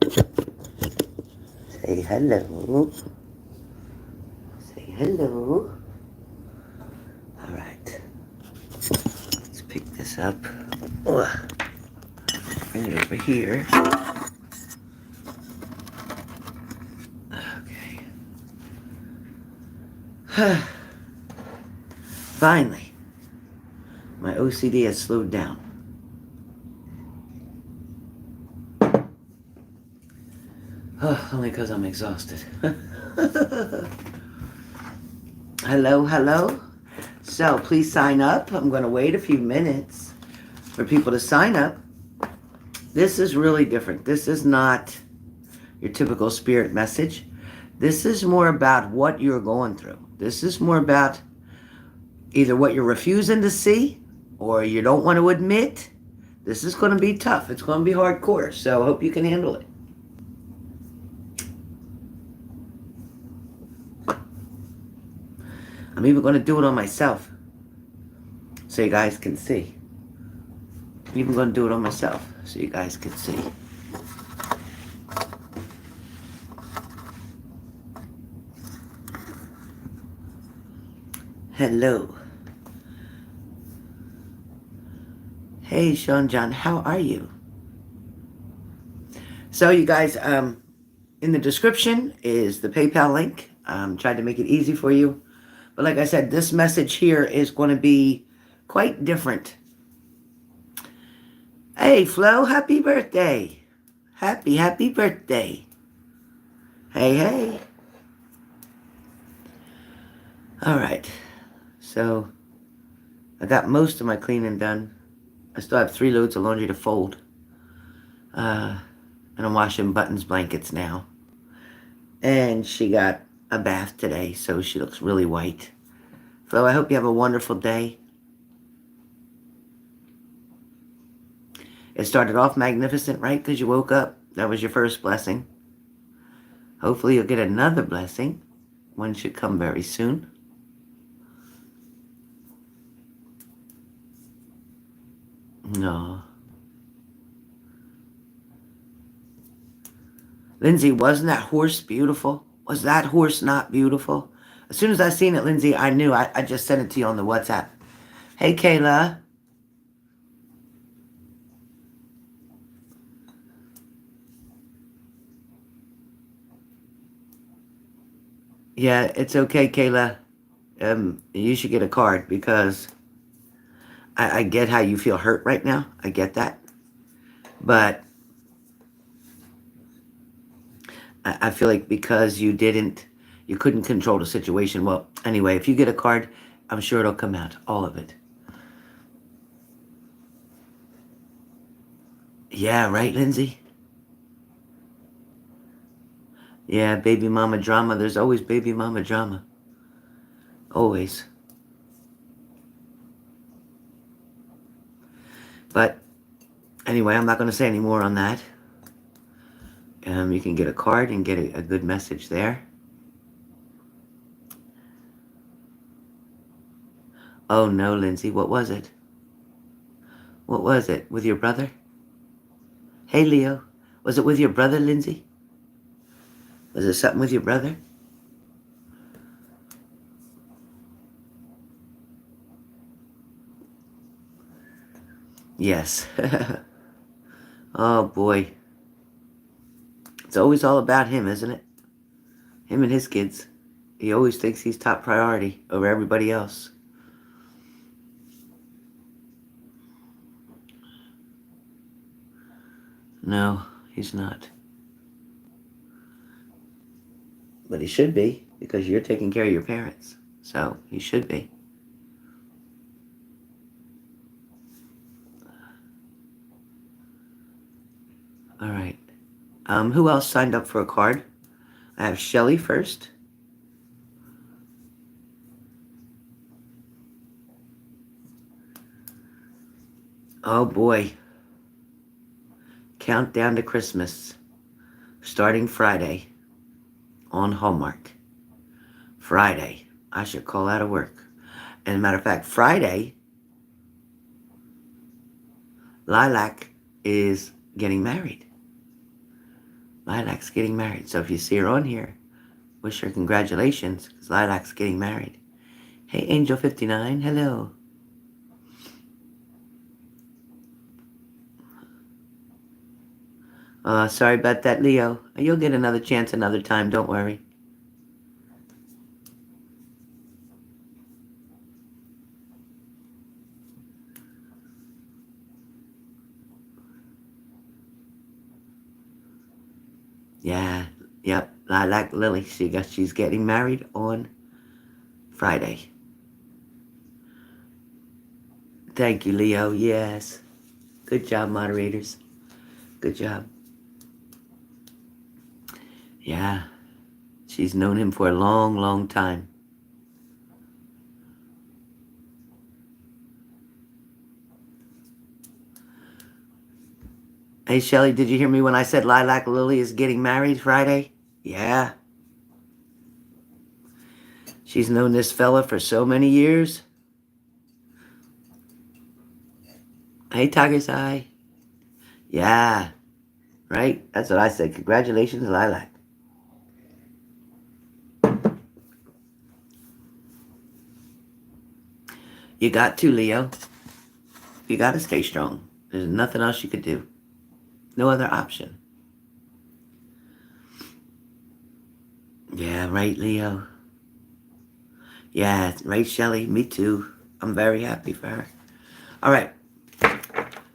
Say hello. Say hello. All right. Let's pick this up. Bring it over here. Okay. Finally, my OCD has slowed down. Only because I'm exhausted. Hello, hello. So please sign up. I'm going to wait a few minutes for people to sign up. This is really different. This is not your typical spirit message. This is more about what you're going through. This is more about either what you're refusing to see or you don't want to admit. This is going to be tough. It's going to be hardcore. So I hope you can handle it. I'm even going to do it on myself so you guys can see. I'm even going to do it on myself so you guys can see. Hello. Hey, Sean John, how are you? So you guys, in the description is the PayPal link. Tried to make it easy for you. But like I said, this message here is going to be quite different. Hey, Flo, happy birthday. Happy birthday. Hey, hey. All right. So I got most of my cleaning done. I still have 3 loads of laundry to fold. And I'm washing Button's blankets now. And she got a bath today, so she looks really white. Flo, I hope you have a wonderful day. It started off magnificent, right? Because you woke up. That was your first blessing. Hopefully you'll get another blessing. One should come very soon. No. Lindsay, wasn't that horse beautiful? Was that horse not beautiful? As soon as I seen it, Lindsay, I knew. I just sent it to you on the WhatsApp. Hey, Kayla. Yeah, it's okay, Kayla. You should get a card because I get how you feel hurt right now. I get that. But I feel like because you couldn't control the situation. Well, anyway, if you get a card, I'm sure it'll come out. All of it. Yeah, right, Lindsay? Yeah, baby mama drama. There's always baby mama drama. Always. But anyway, I'm not going to say any more on that. You can get a card and get a good message there. Oh, no, Lindsay. What was it? What was it? With your brother? Hey, Leo. Was it with your brother, Lindsay? Was it something with your brother? Yes. Oh, boy. It's always all about him, isn't it? Him and his kids. He always thinks he's top priority over everybody else. No, he's not. But he should be, because you're taking care of your parents. So, he should be. All right. Who else signed up for a card? I have Shelly first. Oh, boy. Countdown to Christmas. Starting Friday. On Hallmark. Friday. I should call out of work. As a matter of fact, Friday, Lilac is getting married. Lilac's getting married. So if you see her on here, wish her congratulations, because Lilac's getting married. Hey, Angel 59, hello. Sorry about that, Leo. You'll get another chance another time, don't worry. Yeah, yep, Lilac Lily. She's getting married on Friday. Thank you, Leo. Yes. Good job, moderators. Good job. Yeah. She's known him for a long, long time. Hey, Shelly, did you hear me when I said Lilac Lily is getting married Friday? Yeah. She's known this fella for so many years. Hey, Tiger's Eye. Yeah. Right? That's what I said. Congratulations, Lilac. You got to, Leo. You got to stay strong. There's nothing else you could do. No other option. Yeah, right, Leo. Yeah, right, Shelly. Me too. I'm very happy for her. All right.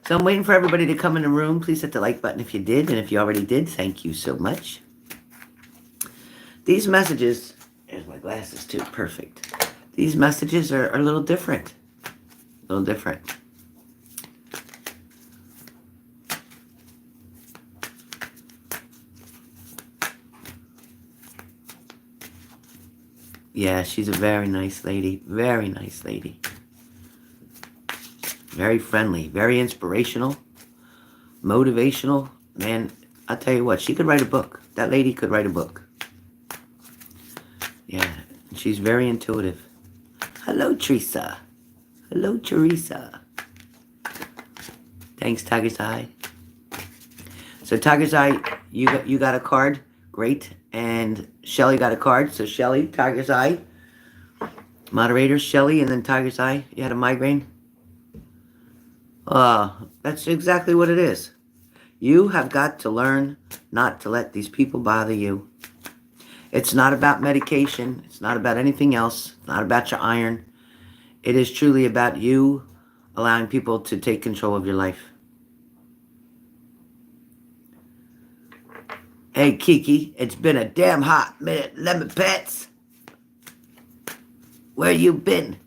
So I'm waiting for everybody to come in the room. Please hit the like button if you did. And if you already did, thank you so much. These messages, there's my glasses too, perfect. These messages are a little different. A little different. Yeah, she's a very nice lady. Very nice lady. Very friendly. Very inspirational. Motivational. Man, I'll tell you what, she could write a book. That lady could write a book. Yeah, she's very intuitive. Hello, Teresa. Hello, Teresa. Thanks, Tiger's Eye. So, Tiger's Eye, you got a card. Great. And Shelly got a card. So, Shelly, Tiger's Eye. Moderators, Shelly, and then Tiger's Eye. You had a migraine? That's exactly what it is. You have got to learn not to let these people bother you. It's not about medication. It's not about anything else. It's not about your iron. It is truly about you allowing people to take control of your life. Hey, Kiki, it's been a damn hot minute. Lemon Pets. Where you been?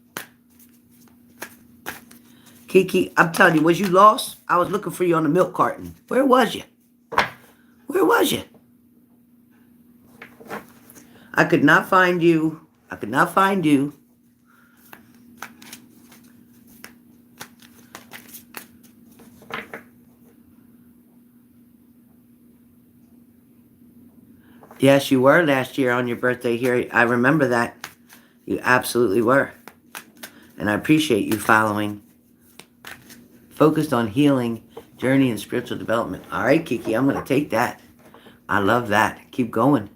Kiki, I'm telling you, was you lost? I was looking for you on the milk carton. Where was you? Where was you? I could not find you. I could not find you. Yes, you were last year on your birthday here. I remember that. You absolutely were. And I appreciate you following. Focused on healing, journey, and spiritual development. All right, Kiki, I'm going to take that. I love that. Keep going.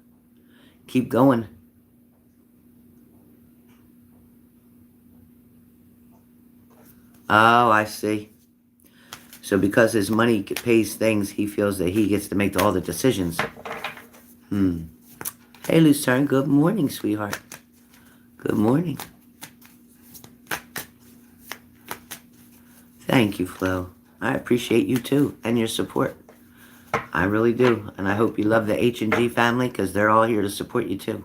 Keep going. Oh, I see. So because his money pays things, he feels that he gets to make all the decisions. Hey, Lucerne, good morning, sweetheart. Good morning. Thank you, Flo. I appreciate you too and your support. I really do. And I hope you love the H&G family because they're all here to support you too.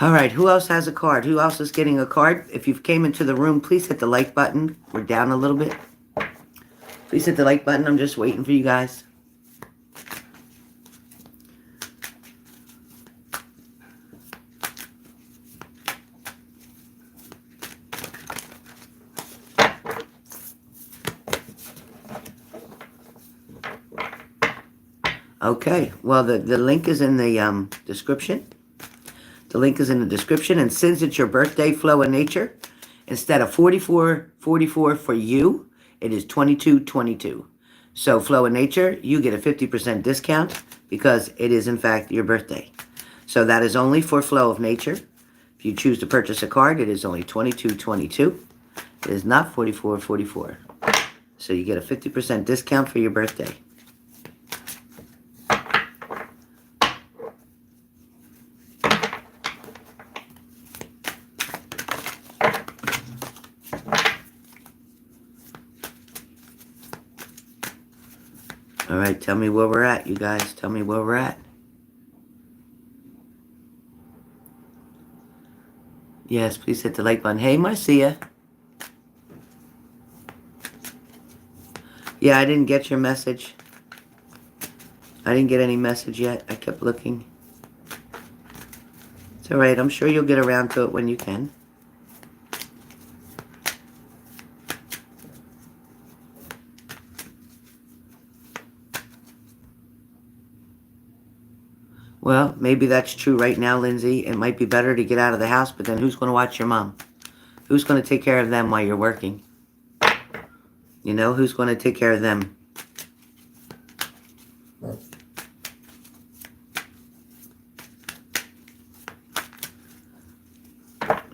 All right, who else has a card? Who else is getting a card? If you've came into the room, please hit the like button. We're down a little bit. Please hit the like button. I'm just waiting for you guys. Okay, well, the link is in the description. The link is in the description. And since it's your birthday, Flow in Nature, instead of 44.44 for you, it is 22.22. So Flow in Nature, you get a 50% discount because it is in fact your birthday. So that is only for Flow of Nature. If you choose to purchase a card, it is only $22.22. It is not $44.44. So you get a 50% discount for your birthday. All right, tell me where we're at, you guys. Tell me where we're at. Yes, please hit the like button. Hey, Marcia. Yeah, I didn't get your message. I didn't get any message yet. I kept looking. It's all right. I'm sure you'll get around to it when you can. Well, maybe that's true right now, Lindsay. It might be better to get out of the house, but then who's going to watch your mom? Who's going to take care of them while you're working? You know, who's going to take care of them?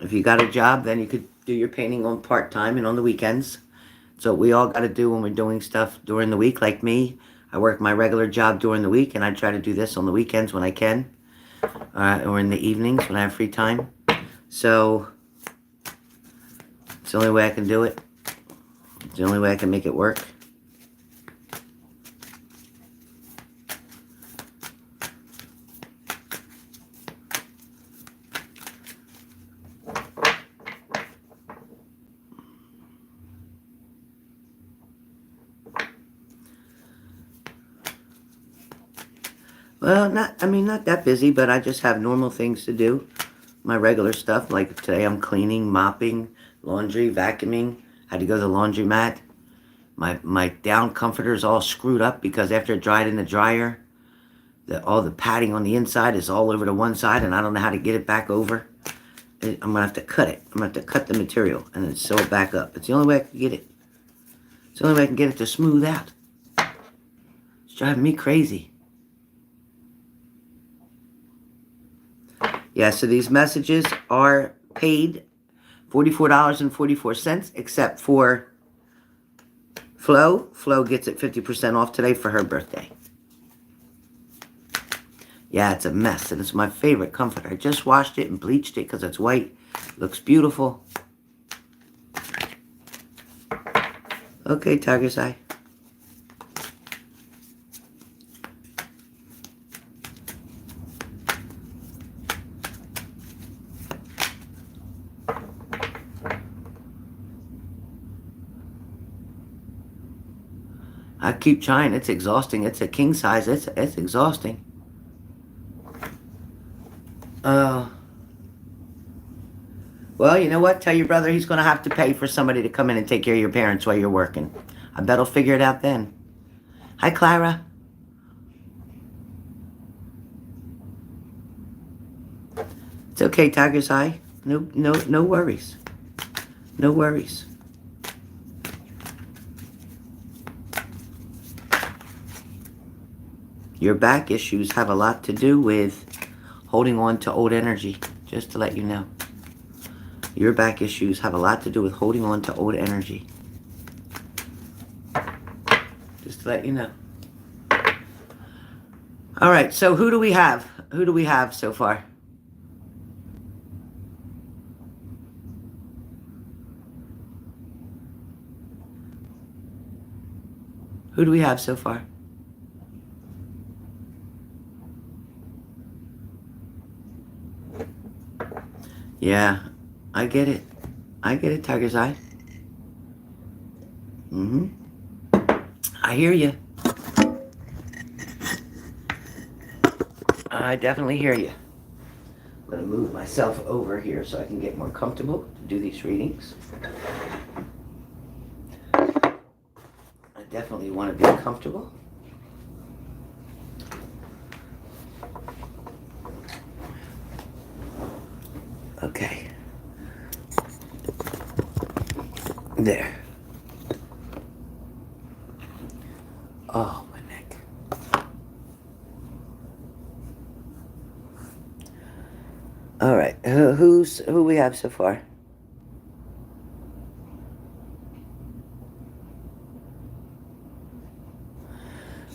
If you got a job, then you could do your painting on part-time and on the weekends. So we all got to do when we're doing stuff during the week. Like me, I work my regular job during the week, and I try to do this on the weekends when I can, or in the evenings when I have free time. So it's the only way I can do it. It's the only way I can make it work. Well, not that busy, but I just have normal things to do. My regular stuff, like today I'm cleaning, mopping, laundry, vacuuming. Had to go to the laundromat. My down comforter is all screwed up because after it dried in the dryer, all the padding on the inside is all over to one side, and I don't know how to get it back over. I'm going to have to cut it. I'm going to have to cut the material and then sew it back up. It's the only way I can get it. It's the only way I can get it to smooth out. It's driving me crazy. Yeah, so these messages are paid $44.44, except for Flo. Flo gets it 50% off today for her birthday. Yeah, it's a mess, and it's my favorite comforter. I just washed it and bleached it because it's white. Looks beautiful. Okay, Tiger's Eye. I keep trying. It's exhausting. It's a king size. It's exhausting. Well, you know what? Tell your brother he's going to have to pay for somebody to come in and take care of your parents while you're working. I bet he'll figure it out then. Hi, Clara. It's okay, Tiger's Eye. No worries. No worries. Your back issues have a lot to do with holding on to old energy, just to let you know. Your back issues have a lot to do with holding on to old energy. Just to let you know. All right, so who do we have? Who do we have so far? Who do we have so far? Yeah, I get it. I get it, Tiger's Eye. I hear you. I definitely hear you. I'm going to move myself over here so I can get more comfortable to do these readings. I definitely want to be comfortable. Okay. There. Oh, my neck. All right. Who we have so far?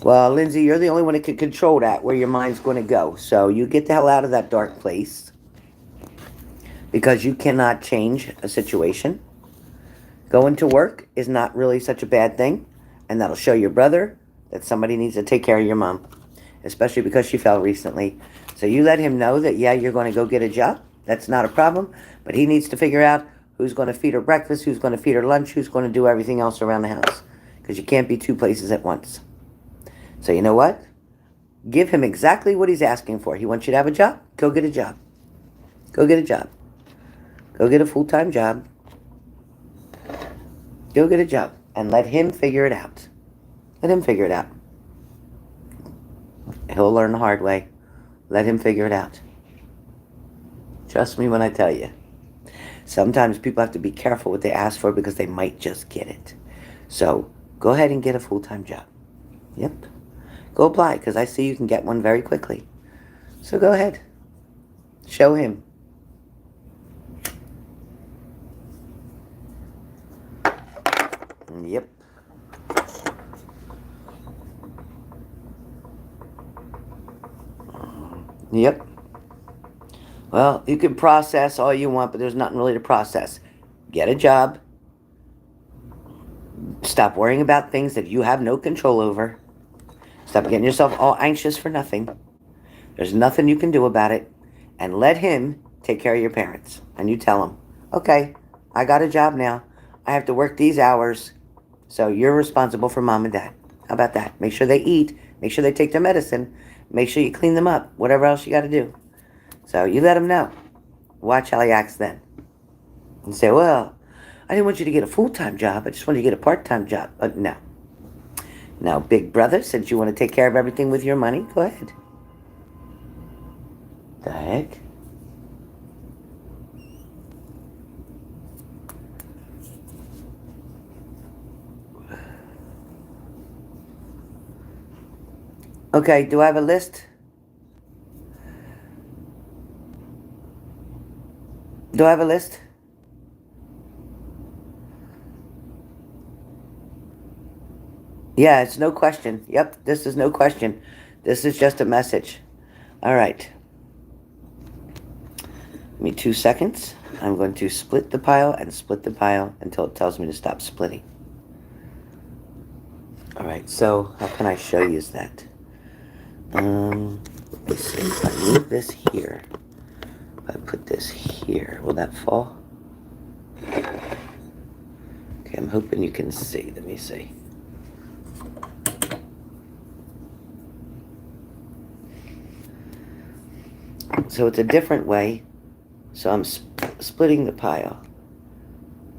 Well, Lindsay, you're the only one that can control that, where your mind's going to go. So you get the hell out of that dark place, because you cannot change a situation. Going to work is not really such a bad thing, and that'll show your brother that somebody needs to take care of your mom, especially because she fell recently. So you let him know that, yeah, you're going to go get a job. That's not a problem, but he needs to figure out who's going to feed her breakfast, who's going to feed her lunch, who's going to do everything else around the house, because you can't be two places at once. So you know what? Give him exactly what he's asking for. He wants you to have a job. Go get a job. Go get a job. Go get a full-time job. Go get a job. And let him figure it out. Let him figure it out. He'll learn the hard way. Let him figure it out. Trust me when I tell you. Sometimes people have to be careful what they ask for, because they might just get it. So go ahead and get a full-time job. Yep. Go apply, because I see you can get one very quickly. So go ahead. Show him. Yep. Yep. Well, you can process all you want, but there's nothing really to process. Get a job. Stop worrying about things that you have no control over. Stop getting yourself all anxious for nothing. There's nothing you can do about it. And let him take care of your parents. And you tell him, okay, I got a job now. I have to work these hours. So you're responsible for mom and dad. How about that? Make sure they eat. Make sure they take their medicine. Make sure you clean them up. Whatever else you got to do. So you let him know. Watch how he acts then. And say, well, I didn't want you to get a full-time job. I just wanted you to get a part-time job. But no. Now, big brother, since you want to take care of everything with your money, go ahead. The heck? Okay, do I have a list? Do I have a list? Yeah, it's no question. Yep, this is no question. This is just a message. All right. Give me 2 seconds. I'm going to split the pile and split the pile until it tells me to stop splitting. All right, so how can I show you that? Let's see. If I move this here, if I put this here, will that fall? Okay, I'm hoping you can see. Let me see. So it's a different way. So I'm splitting the pile.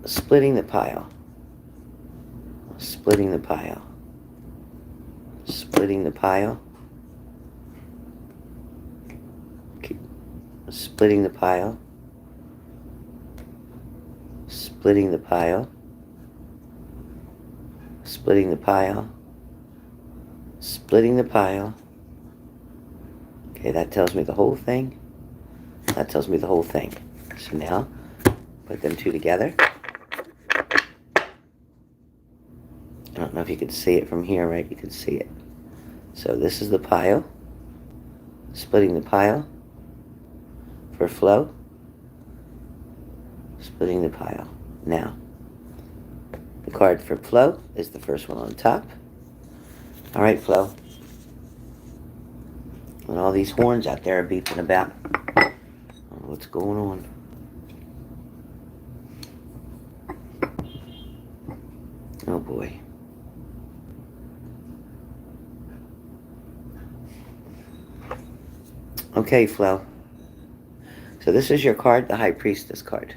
Splitting the pile. Splitting the pile. Splitting the pile. Splitting the pile. Splitting the pile. Splitting the pile. Splitting the pile. Okay, that tells me the whole thing. That tells me the whole thing. So now, put them two together. I don't know if you can see it from here, right? You can see it. So this is the pile. Splitting the pile for flow. Splitting the pile. Now, the card for flow is the first one on top. All right, flow. And all these horns out there are beeping about. What's going on? Oh boy. Okay, Flo. So this is your card, the High Priestess card.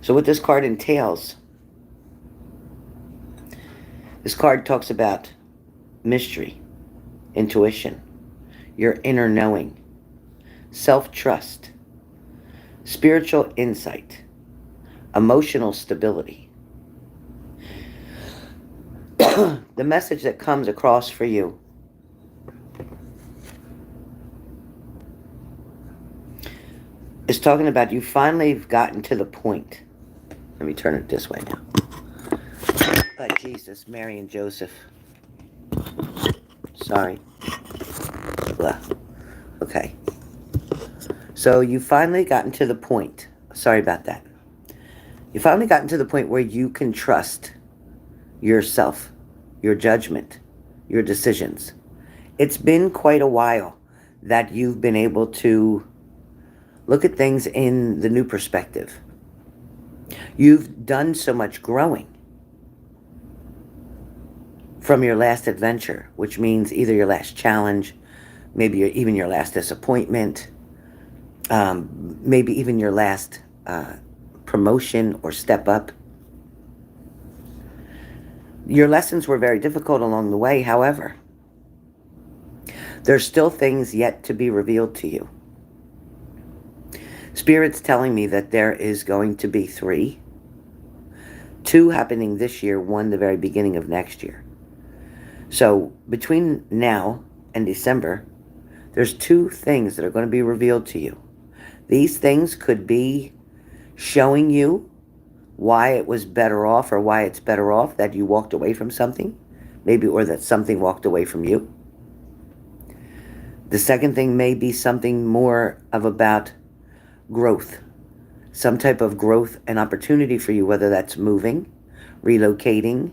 So what this card entails, this card talks about mystery, intuition, your inner knowing, self-trust, spiritual insight, emotional stability. the message that comes across for you is talking about you finally have gotten to the point. Let me turn it this way now. Oh, Jesus, Mary and Joseph. Sorry. Blah. Okay. So you finally gotten to the point. Sorry about that. You finally gotten to the point where you can trust yourself, your judgment, your decisions. It's been quite a while that you've been able to look at things in the new perspective. You've done so much growing from your last adventure, which means either your last challenge, maybe even your last disappointment, maybe even your last promotion or step up. Your lessons were very difficult along the way. However, there's still things yet to be revealed to you. Spirit's telling me that there is going to be 3. 2 happening this year, 1 the very beginning of next year. So between now and December, there's 2 things that are going to be revealed to you. These things could be showing you why it was better off, or why it's better off that you walked away from something, maybe, or that something walked away from you. The second thing may be something more of about growth, some type of growth and opportunity for you, whether that's moving, relocating,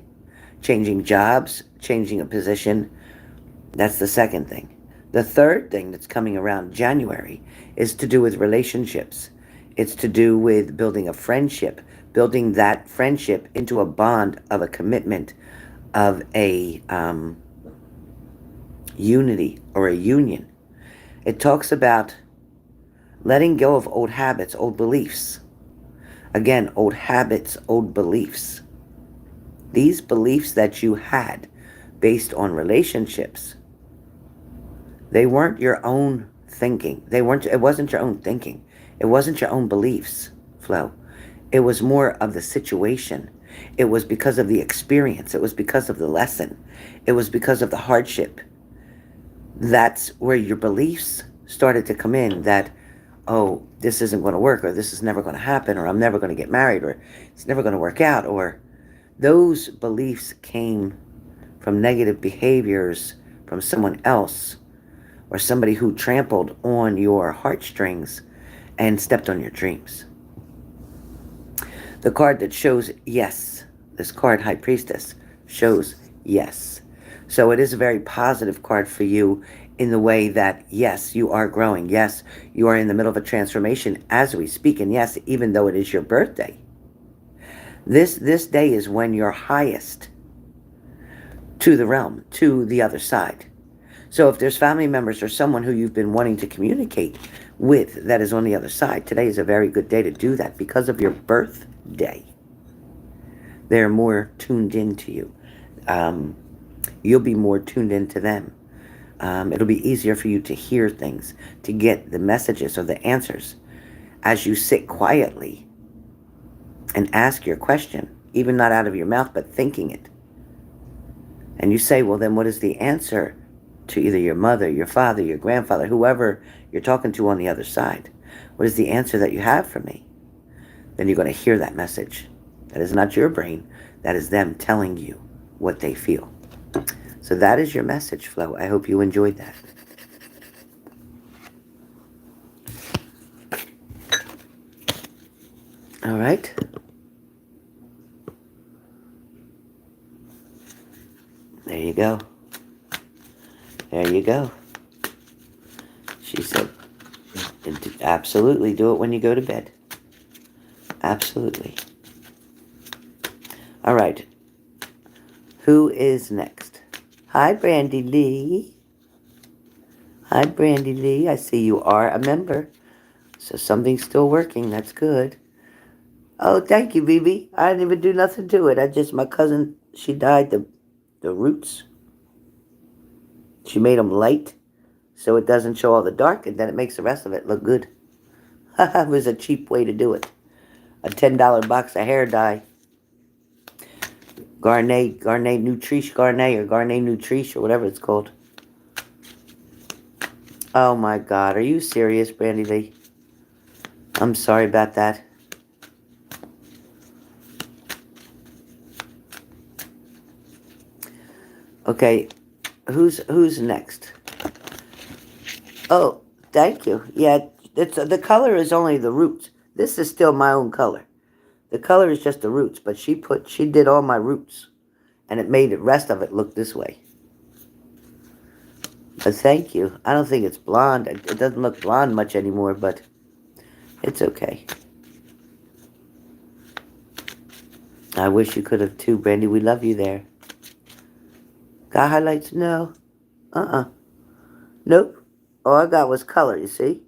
changing jobs, changing a position. That's the second thing. The third thing that's coming around January is to do with relationships. It's to do with building a friendship, building that friendship into a bond of a commitment, of a unity or a union. It talks about letting go of old habits, old beliefs. Again, old habits, old beliefs. These beliefs that you had based on relationships, they weren't your own thinking. It wasn't your own thinking. It wasn't your own beliefs, Flo. It was more of the situation. It was because of the experience. It was because of the lesson. It was because of the hardship. That's where your beliefs started to come in, that, oh, this isn't going to work, or this is never going to happen, or I'm never going to get married, or it's never going to work out, or those beliefs came from negative behaviors from someone else, or somebody who trampled on your heartstrings and stepped on your dreams. The card that shows yes, this card, High Priestess, shows yes. So it is a very positive card for you in the way that, yes, you are growing. Yes, you are in the middle of a transformation as we speak. And yes, even though it is your birthday, this day is when you're highest to the realm, to the other side. So if there's family members or someone who you've been wanting to communicate with that is on the other side, today is a very good day to do that because of your birthday. They're more tuned into you. You'll be more tuned into them. It'll be easier for you to hear things, to get the messages or the answers as you sit quietly and ask your question, even not out of your mouth, but thinking it. And you say, well, then what is the answer to either your mother, your father, your grandfather, whoever you're talking to on the other side? What is the answer that you have for me? Then you're going to hear that message. That is not your brain. That is them telling you what they feel. So that is your message, Flo. I hope you enjoyed that. All right. There you go. There you go. She said, absolutely do it when you go to bed. Absolutely. All right. Who is next? Hi, Brandy Lee. Hi, Brandy Lee. I see you are a member. So something's still working. That's good. Oh, thank you, BB. I didn't even do nothing to it. My cousin, she dyed the roots. She made them light so it doesn't show all the dark, and then it makes the rest of it look good. It was a cheap way to do it. A $10 box of hair dye. Garnet Nutrition, Garnet or Garnet Nutrition or whatever it's called. Oh my God, are you serious, Brandy Lee? I'm sorry about that. Okay, who's next? Oh, thank you. Yeah, the color is only the roots. This is still my own color. The color is just the roots, but she did all my roots, and it made the rest of it look this way. But thank you. I don't think it's blonde. It doesn't look blonde much anymore, but it's okay. I wish you could have too, Brandy. We love you there. Got highlights? No. Nope. All I got was color, you see?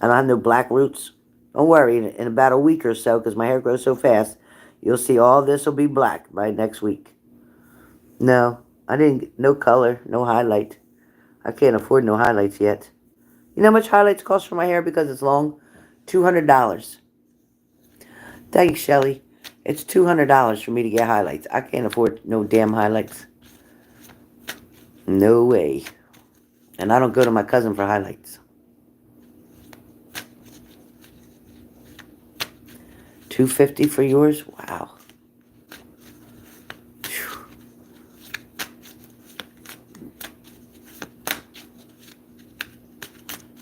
I don't have no black roots. Don't worry. In about a week or so, because my hair grows so fast, you'll see all this will be black by next week. No. I didn't get no color, no highlight. I can't afford no highlights yet. You know how much highlights cost for my hair because it's long? $200. Thanks, Shelly. It's $200 for me to get highlights. I can't afford no damn highlights. No way. And I don't go to my cousin for highlights. $250 for yours? Wow. Whew.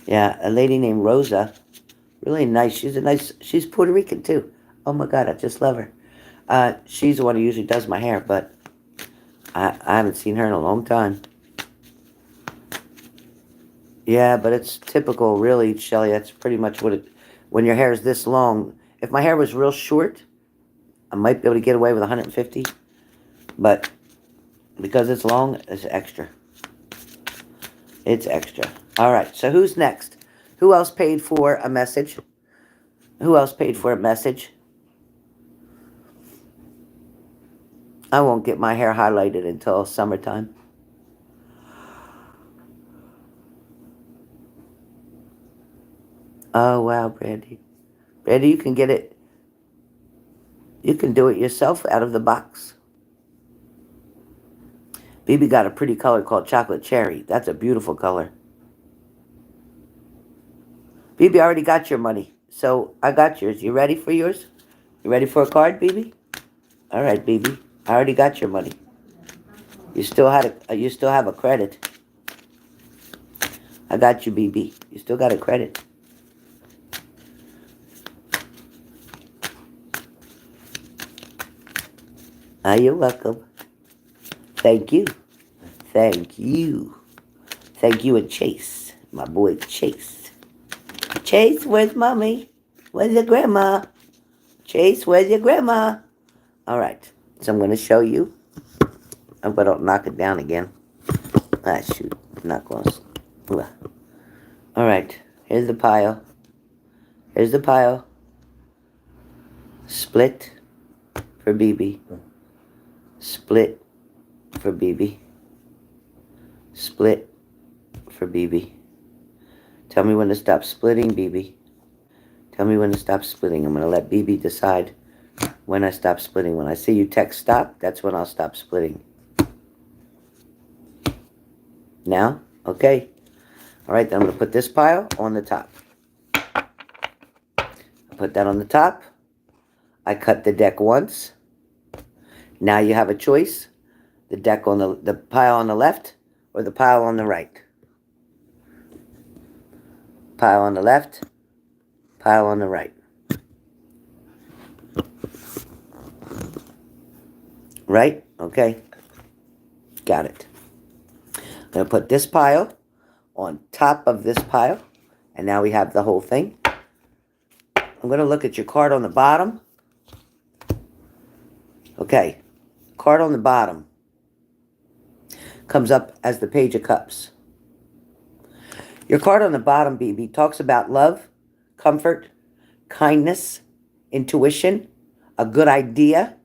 Yeah, a lady named Rosa. Really nice. She's Puerto Rican too. Oh my God, I just love her. She's the one who usually does my hair, but I haven't seen her in a long time. Yeah, but it's typical, really, Shelly. That's pretty much what it... When your hair is this long... If my hair was real short, I might be able to get away with 150. But because it's long, it's extra. It's extra. All right, so who's next? Who else paid for a message? Who else paid for a message? I won't get my hair highlighted until summertime. Oh, wow, Brandy. Brandy, you can get it. You can do it yourself out of the box. BB got a pretty color called chocolate cherry. That's a beautiful color. BB, I already got your money. So I got yours. You ready for yours? You ready for a card, BB? All right, BB. I already got your money. You still have a credit. I got you, BB. You still got a credit. You're welcome. Thank you. Thank you. Thank you and Chase. My boy Chase. Chase, where's mommy? Where's your grandma? Chase, where's your grandma? All right. So I'm going to show you. I'm going to knock it down again. Shoot. Not close. All right. Here's the pile. Here's the pile. Split for BB. Split for BB. Split for BB. Tell me when to stop splitting, BB. Tell me when to stop splitting. I'm going to let BB decide when I stop splitting. When I see you text stop, that's when I'll stop splitting. Now? Okay. All right, then I'm going to put this pile on the top. I put that on the top. I cut the deck once. Now you have a choice. The deck on the pile on the left or the pile on the right. Pile on the left, pile on the right. Right? Okay. Got it. I'm going to put this pile on top of this pile. And now we have the whole thing. I'm going to look at your card on the bottom. Okay. Card on the bottom comes up as the Page of Cups. Your card on the bottom, BB, talks about love, comfort, kindness, intuition, a good idea.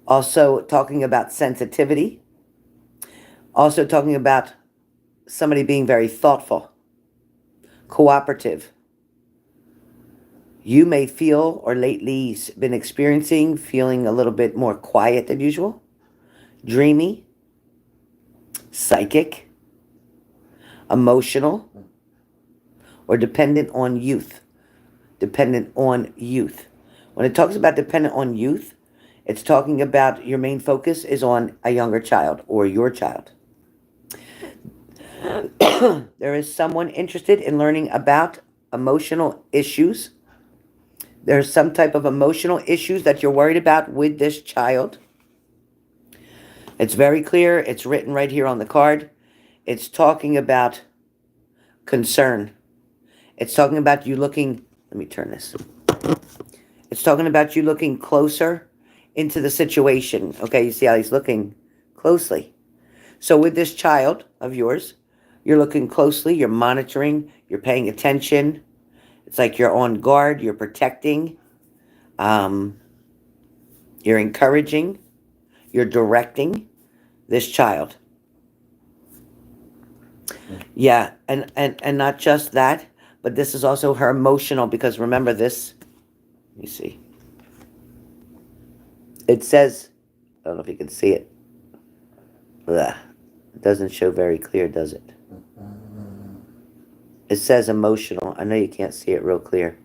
Also talking about sensitivity. Also talking about somebody being very thoughtful, cooperative. You may feel or lately been experiencing feeling a little bit more quiet than usual, dreamy, psychic, emotional, or dependent on youth. Dependent on youth. When it talks about dependent on youth, it's talking about your main focus is on a younger child or your child. There is someone interested in learning about emotional issues. There's some type of emotional issues that you're worried about with this child. It's very clear. It's written right here on the card. It's talking about concern. It's talking about you looking, let me turn this. It's talking about you looking closer into the situation. Okay, you see how he's looking closely. So with this child of yours, you're looking closely, you're monitoring, you're paying attention. It's like you're on guard, you're protecting, you're encouraging, you're directing this child. Yeah, and not just that, but this is also her emotional, because remember this, let me see. It says, I don't know if you can see it. Ugh, it doesn't show very clear, does it? It says emotional. I know you can't see it real clear,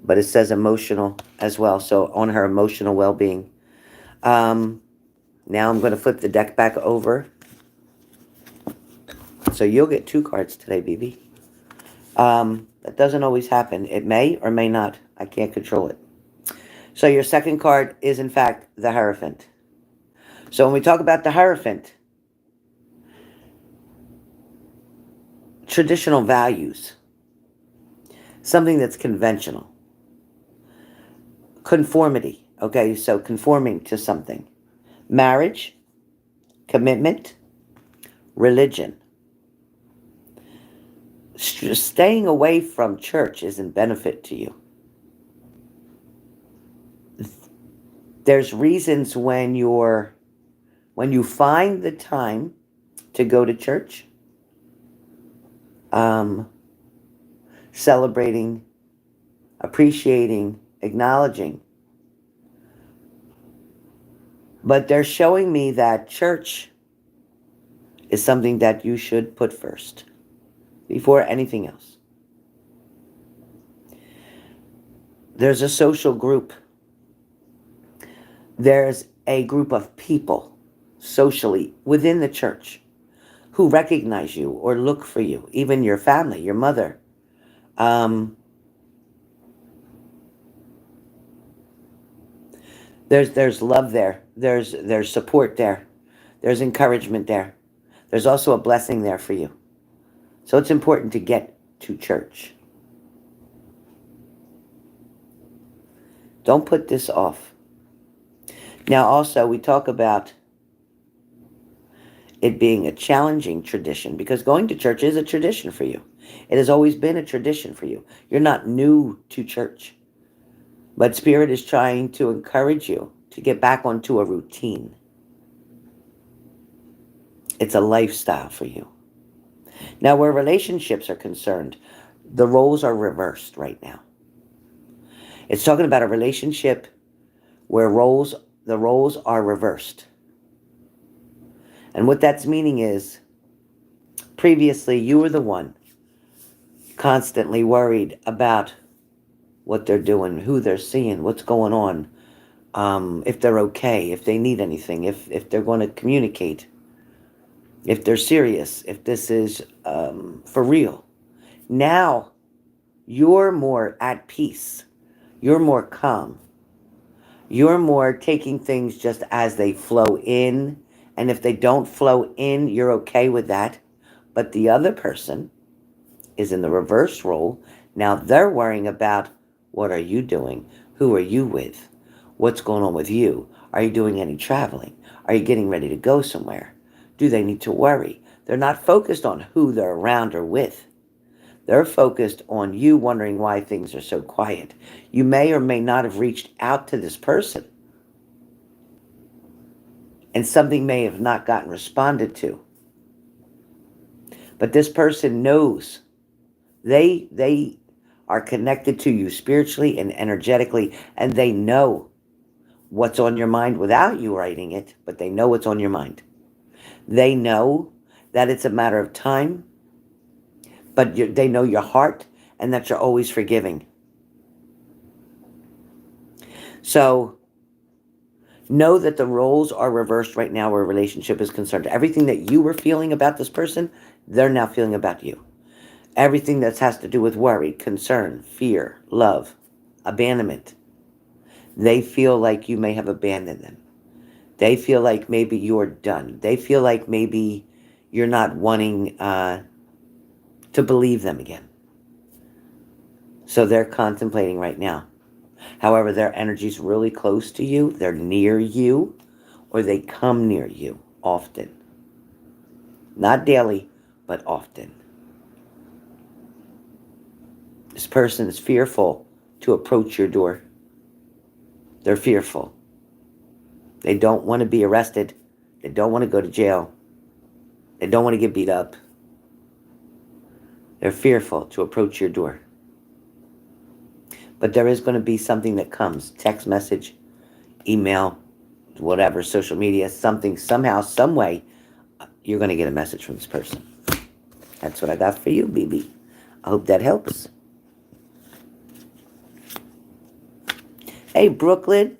but it says emotional as well. So on her emotional well-being. Now I'm going to flip the deck back over. So you'll get 2 cards today, BB. That doesn't always happen. It may or may not. I can't control it. So your second card is, in fact, the Hierophant. So when we talk about the Hierophant, traditional values, something that's conventional, conformity, okay, so conforming to something, marriage, commitment, religion. Staying away from church isn't benefit to you. There's reasons when you find the time to go to church, celebrating, appreciating, acknowledging. But they're showing me that church is something that you should put first before anything else. There's a social group. There's a group of people socially within the church who recognize you or look for you, even your family, your mother. There's love there. There's support there. There's encouragement there. There's also a blessing there for you. So it's important to get to church. Don't put this off. Now also we talk about it being a challenging tradition, because going to church is a tradition for you. It has always been a tradition for you. You're not new to church. But Spirit is trying to encourage you to get back onto a routine. It's a lifestyle for you. Now, where relationships are concerned, the roles are reversed right now. It's talking about a relationship where the roles are reversed. And what that's meaning is, previously you were the one constantly worried about what they're doing, who they're seeing, what's going on, if they're okay, if they need anything, if they're going to communicate, if they're serious, if this is for real. Now you're more at peace. You're more calm. You're more taking things just as they flow in. And if they don't flow in, you're okay with that. But the other person is in the reverse role. Now they're worrying about, what are you doing? Who are you with? What's going on with you? Are you doing any traveling? Are you getting ready to go somewhere? Do they need to worry? They're not focused on who they're around or with. They're focused on you wondering why things are so quiet. You may or may not have reached out to this person, and something may have not gotten responded to. But this person knows. They are connected to you spiritually and energetically, and they know what's on your mind without you writing it, but they know what's on your mind. They know that it's a matter of time, but they know your heart and that you're always forgiving. So know that the roles are reversed right now where a relationship is concerned. Everything that you were feeling about this person, they're now feeling about you. Everything that has to do with worry, concern, fear, love, abandonment, they feel like you may have abandoned them. They feel like maybe you're done. They feel like maybe you're not wanting to believe them again. So they're contemplating right now. However, their energy's really close to you. They're near you, or they come near you often. Not daily, but often. This person is fearful to approach your door. They're fearful. They don't want to be arrested. They don't want to go to jail. They don't want to get beat up. They're fearful to approach your door. But there is going to be something that comes. Text message, email, whatever, social media, something, somehow, some way, you're going to get a message from this person. That's what I got for you, BB. I hope that helps. Hey, Brooklyn.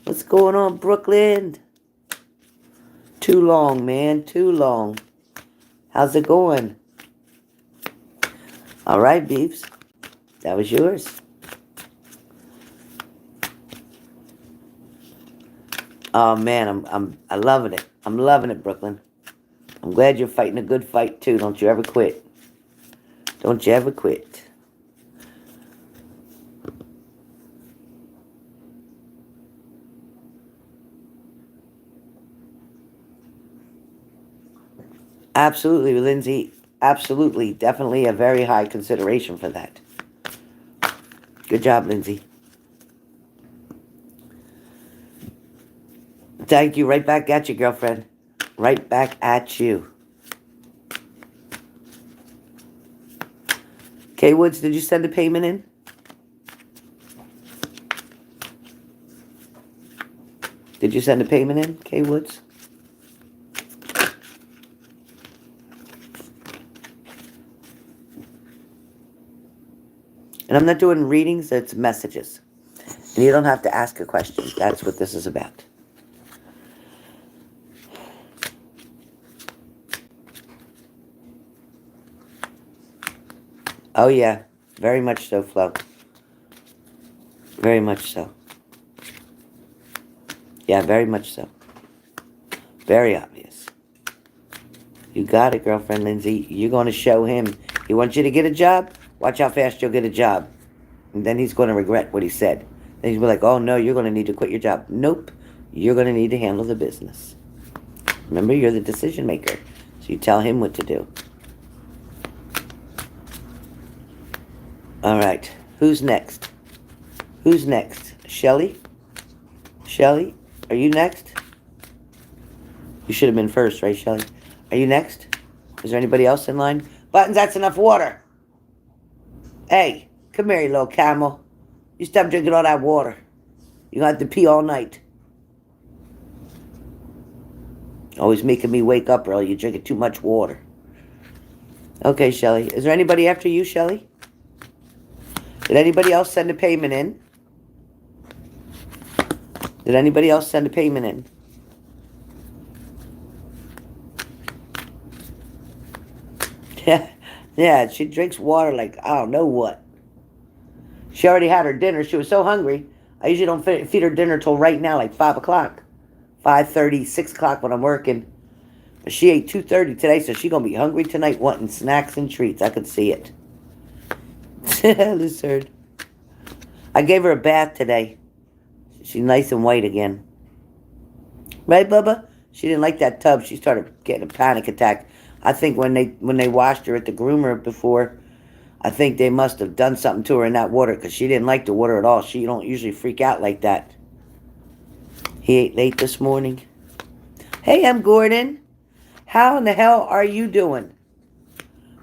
What's going on, Brooklyn? Too long, man. Too long. How's it going? All right, Beeps. That was yours. Oh, man, I'm loving it. I'm loving it, Brooklyn. I'm glad you're fighting a good fight, too. Don't you ever quit. Don't you ever quit. Absolutely, Lindsay. Absolutely. Definitely a very high consideration for that. Good job, Lindsay. Thank you. Right back at you, girlfriend. Right back at you. Kay Woods, did you send a payment in? Did you send a payment in, Kay Woods? And I'm not doing readings, it's messages. And you don't have to ask a question. That's what this is about. Oh, yeah. Very much so, Flo. Very much so. Yeah, very much so. Very obvious. You got it, girlfriend Lindsay. You're going to show him. He wants you to get a job. Watch how fast you'll get a job. And then he's going to regret what he said. Then he's going to be like, oh, no, you're going to need to quit your job. Nope. You're going to need to handle the business. Remember, you're the decision maker. So you tell him what to do. All right. Who's next? Who's next? Shelly? Shelly? Are you next? You should have been first, right, Shelly? Are you next? Is there anybody else in line? Buttons, that's enough water. Hey, come here, you little camel. You stop drinking all that water. You're going to have to pee all night. Always making me wake up early. You're drinking too much water. Okay, Shelly. Is there anybody after you, Shelly? Did anybody else send a payment in? Did anybody else send a payment in? Yeah, she drinks water like I don't know what. She already had her dinner. She was so hungry. I usually don't feed her dinner till right now, like 5 o'clock. 5:30, 6 o'clock when I'm working. But she ate 2:30 today, so she's going to be hungry tonight wanting snacks and treats. I could see it. Lizard. I gave her a bath today. She's nice and white again. Right, Bubba? She didn't like that tub. She started getting a panic attack. I think when they washed her at the groomer before, I think they must have done something to her in that water because she didn't like the water at all. She don't usually freak out like that. He ate late this morning. Hey, I'm Gordon. How in the hell are you doing?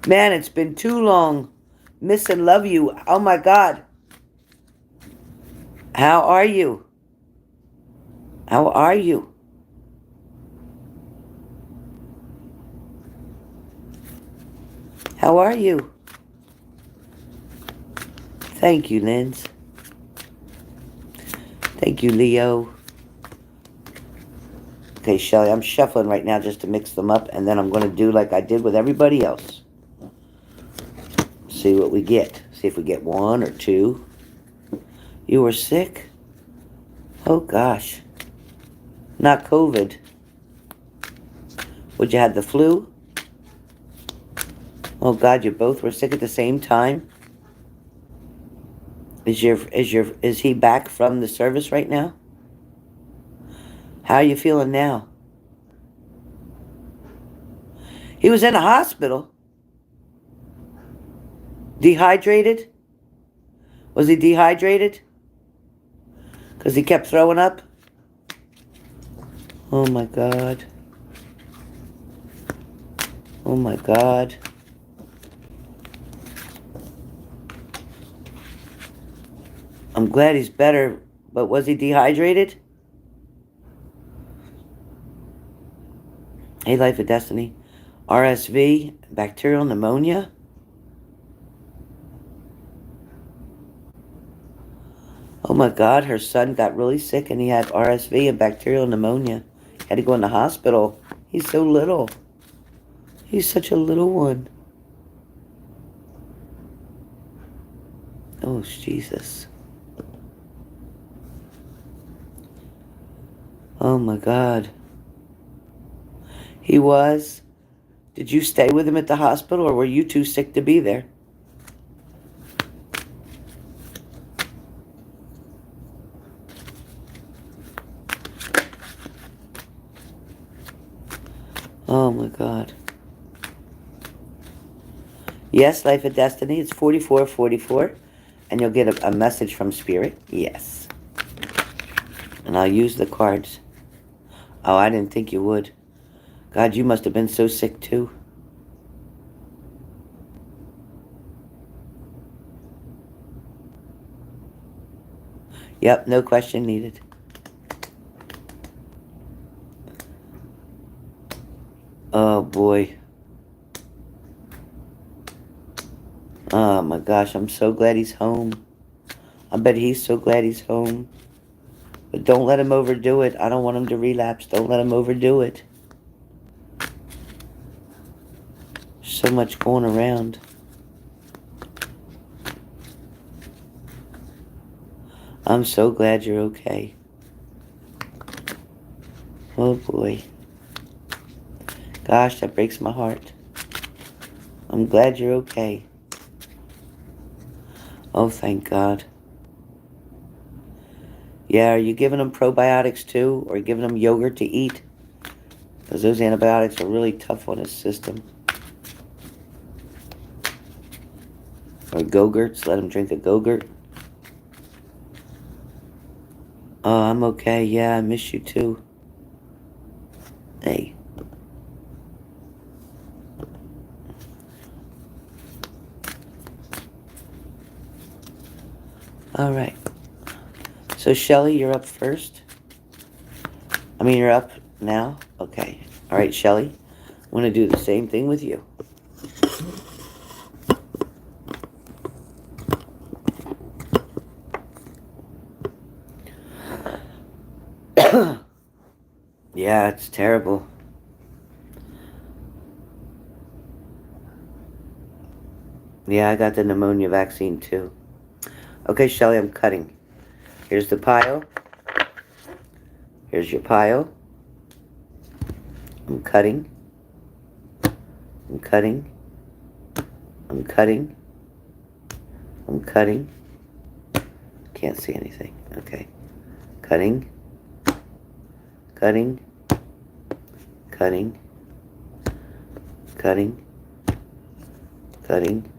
Man, it's been too long. Miss and love you. Oh my God. How are you? How are you? How are you? Thank you, Linz. Thank you, Leo. Okay, Shelly, I'm shuffling right now just to mix them up, and then I'm going to do like I did with everybody else. See what we get. See if we get one or two. You were sick? Oh, gosh. Not COVID. Would you have the flu? Oh, God, you both were sick at the same time? Is he back from the service right now? How are you feeling now? He was in a hospital. Dehydrated? Was he dehydrated? Because he kept throwing up? Oh my God. Oh my God. I'm glad he's better, but was he dehydrated? Hey, Life of Destiny. RSV, bacterial pneumonia. Oh my God, her son got really sick and he had RSV and bacterial pneumonia. He had to go in the hospital. He's so little. He's such a little one. Oh, Jesus. Oh my God. He was? Did you stay with him at the hospital or were you too sick to be there? Oh my God. Yes, Life of Destiny. It's 4444. And you'll get a message from Spirit. Yes. And I'll use the cards. Oh, I didn't think you would. God, you must have been so sick too. Yep, no question needed. Oh boy. Oh my gosh, I'm so glad he's home. I bet he's so glad he's home. But don't let him overdo it. I don't want him to relapse. Don't let him overdo it. So much going around. I'm so glad you're okay. Oh boy. Gosh, that breaks my heart. I'm glad you're okay. Oh, thank God. Yeah, are you giving them probiotics too? Or giving them yogurt to eat? Because those antibiotics are really tough on his system. Or Go-Gurts. Let him drink a Go-Gurt. Oh, I'm okay. Yeah, I miss you too. Hey. All right. So, Shelly, you're up first. I mean, you're up now? Okay. All right, Shelly. I'm going to do the same thing with you. Yeah, it's terrible. Yeah, I got the pneumonia vaccine too. Okay, Shelly, I'm cutting. Here's the pile. Here's your pile. I'm cutting. I'm cutting. I'm cutting. I'm cutting. Can't see anything. Okay. Cutting. Cutting. Cutting. Cutting. Cutting.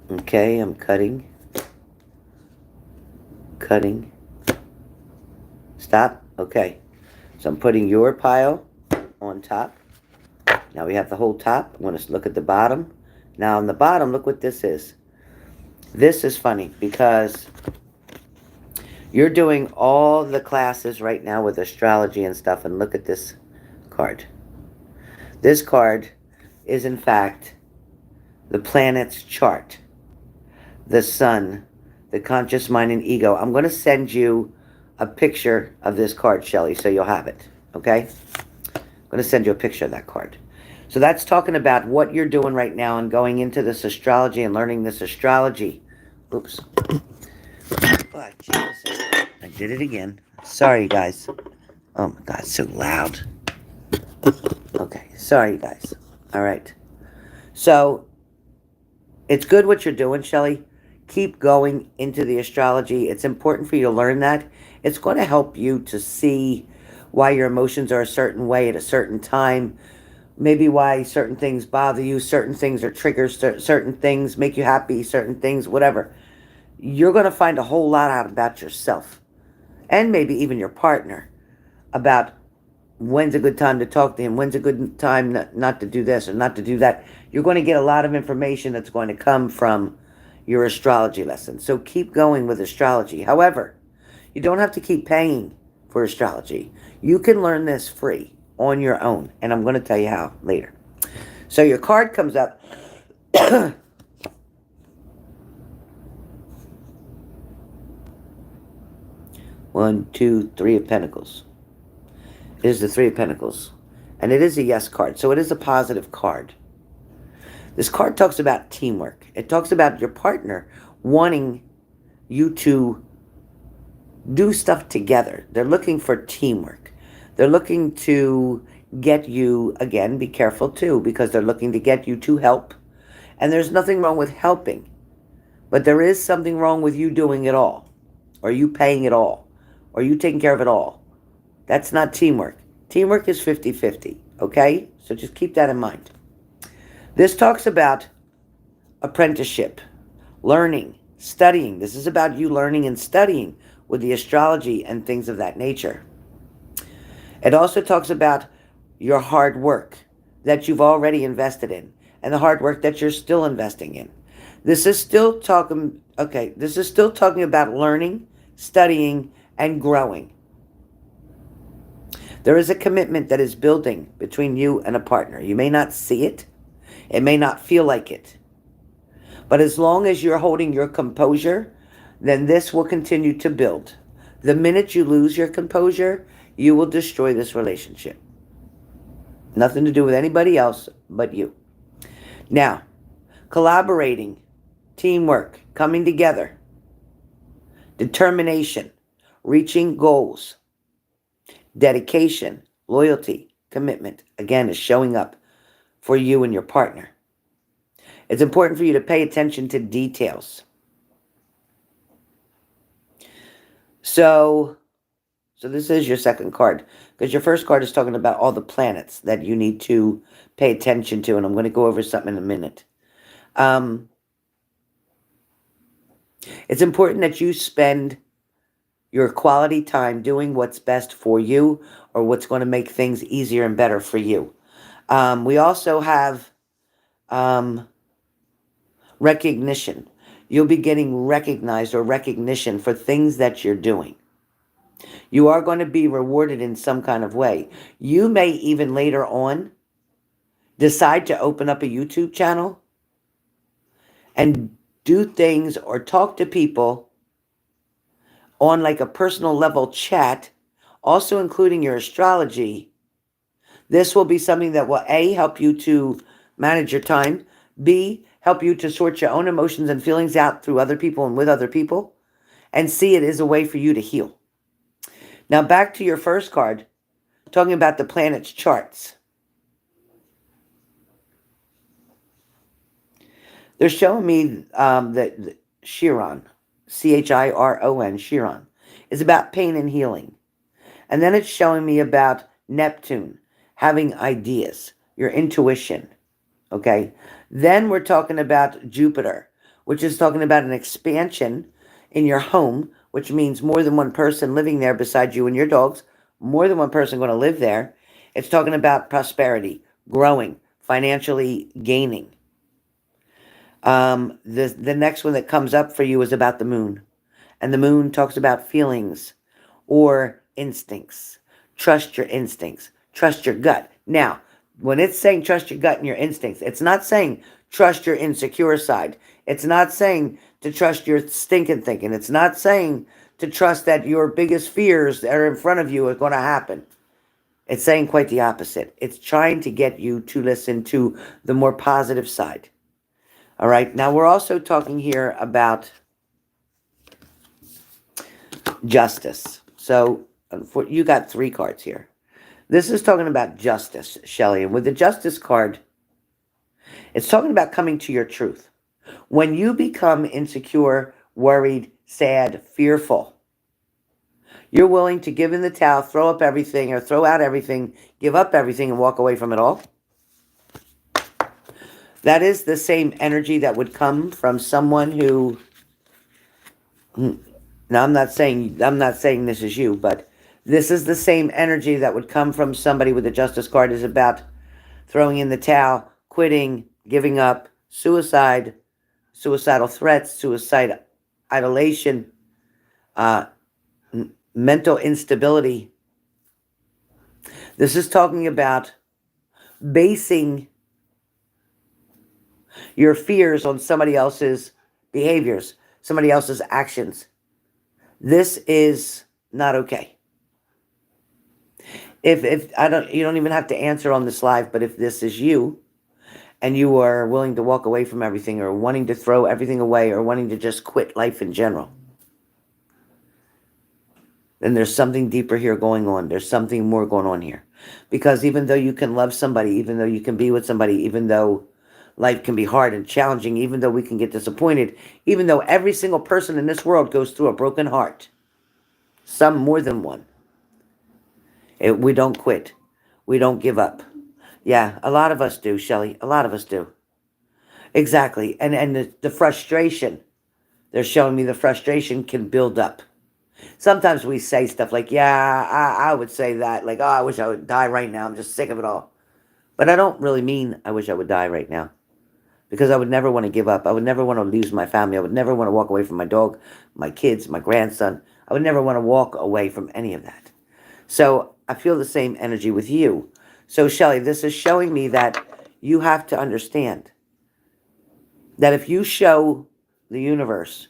Okay, I'm cutting. Cutting. Stop. Okay. So I'm putting your pile on top. Now we have the whole top. I want to look at the bottom. Now on the bottom, look what this is. This is funny because you're doing all the classes right now with astrology and stuff, and look at this card. This card is, in fact, the planet's chart, the sun, the conscious mind and ego. I'm going to send you a picture of this card, Shelley, so you'll have it, okay? I'm going to send you a picture of that card. So that's talking about what you're doing right now and going into this astrology and learning this astrology. Oops. Oh, Jesus. I did it again. Sorry, guys. Oh, my God, it's so loud. Okay, sorry, guys. All right. So, it's good what you're doing, Shelley. Keep going into the astrology. It's important for you to learn that. It's going to help you to see why your emotions are a certain way at a certain time. Maybe why certain things bother you, certain things are triggers, certain things make you happy, certain things, whatever. You're going to find a whole lot out about yourself. And maybe even your partner. About when's a good time to talk to him, when's a good time not to do this or not to do that. You're going to get a lot of information that's going to come from your astrology lesson. So keep going with astrology. However, you don't have to keep paying for astrology. You can learn this free on your own. And I'm going to tell you how later. So your card comes up. 1, 2, 3 of Pentacles. It is the 3 of Pentacles. And it is a yes card. So it is a positive card. This card talks about teamwork. It talks about your partner wanting you to do stuff together. They're looking for teamwork. They're looking to get you, again, be careful too, because they're looking to get you to help. And there's nothing wrong with helping. But there is something wrong with you doing it all. Or you paying it all. Or you taking care of it all. That's not teamwork. Teamwork is 50-50, okay? So just keep that in mind. This talks about apprenticeship, learning, studying. This is about you learning and studying with the astrology and things of that nature. It also talks about your hard work that you've already invested in and the hard work that you're still investing in. This is still talking about learning, studying, and growing. There is a commitment that is building between you and a partner. You may not see it. It may not feel like it. But as long as you're holding your composure, then this will continue to build. The minute you lose your composure, you will destroy this relationship. Nothing to do with anybody else but you. Now, collaborating, teamwork, coming together, determination, reaching goals, dedication, loyalty, commitment, again, is showing up for you and your partner. It's important for you to pay attention to details. So this is your second card, because your first card is talking about all the planets that you need to pay attention to, and I'm going to go over something in a minute. It's important that you spend your quality time doing what's best for you or what's going to make things easier and better for you. We also have recognition. You'll be getting recognized or recognition for things that you're doing. You are going to be rewarded in some kind of way. You may even later on decide to open up a YouTube channel and do things or talk to people on like a personal level chat, also including your astrology. This will be something that will A, help you to manage your time, B, help you to sort your own emotions and feelings out through other people and with other people, and C, it is a way for you to heal. Now back to your first card, talking about the planet's charts. They're showing me that Chiron, Chiron, Chiron, is about pain and healing. And then it's showing me about Neptune, having ideas, your intuition, okay? Then we're talking about Jupiter, which is talking about an expansion in your home, which means more than one person living there besides you and your dogs, more than one person going to live there. It's talking about prosperity, growing, financially gaining. The next one that comes up for you is about the moon. And the moon talks about feelings or instincts. Trust your instincts. Trust your gut. Now, when it's saying trust your gut and your instincts, it's not saying trust your insecure side. It's not saying to trust your stinking thinking. It's not saying to trust that your biggest fears that are in front of you are going to happen. It's saying quite the opposite. It's trying to get you to listen to the more positive side. All right. Now, we're also talking here about justice. So, you got 3 cards here. This is talking about justice, Shelley. And with the justice card, it's talking about coming to your truth. When you become insecure, worried, sad, fearful, you're willing to give in the towel, throw up everything, or throw out everything, give up everything, and walk away from it all. That is the same energy that would come from someone who. Now, I'm not saying this is you, but this is the same energy that would come from somebody with the justice card. Is about throwing in the towel, quitting, giving up, suicide, suicidal threats, suicide idolation, mental instability. This is talking about basing your fears on somebody else's behaviors, somebody else's actions. This is not okay. If you don't even have to answer on this live, but if this is you and you are willing to walk away from everything or wanting to throw everything away or wanting to just quit life in general, then there's something deeper here going on. There's something more going on here. Because even though you can love somebody, even though you can be with somebody, even though life can be hard and challenging, even though we can get disappointed, even though every single person in this world goes through a broken heart, some more than one, we don't quit. We don't give up. Yeah, a lot of us do, Shelley. A lot of us do. Exactly. And the frustration, they're showing me the frustration can build up. Sometimes we say stuff like, yeah, I would say that. Like, oh, I wish I would die right now. I'm just sick of it all. But I don't really mean I wish I would die right now. Because I would never want to give up. I would never want to lose my family. I would never want to walk away from my dog, my kids, my grandson. I would never want to walk away from any of that. So I feel the same energy with you. So, Shelley, this is showing me that you have to understand that if you show the universe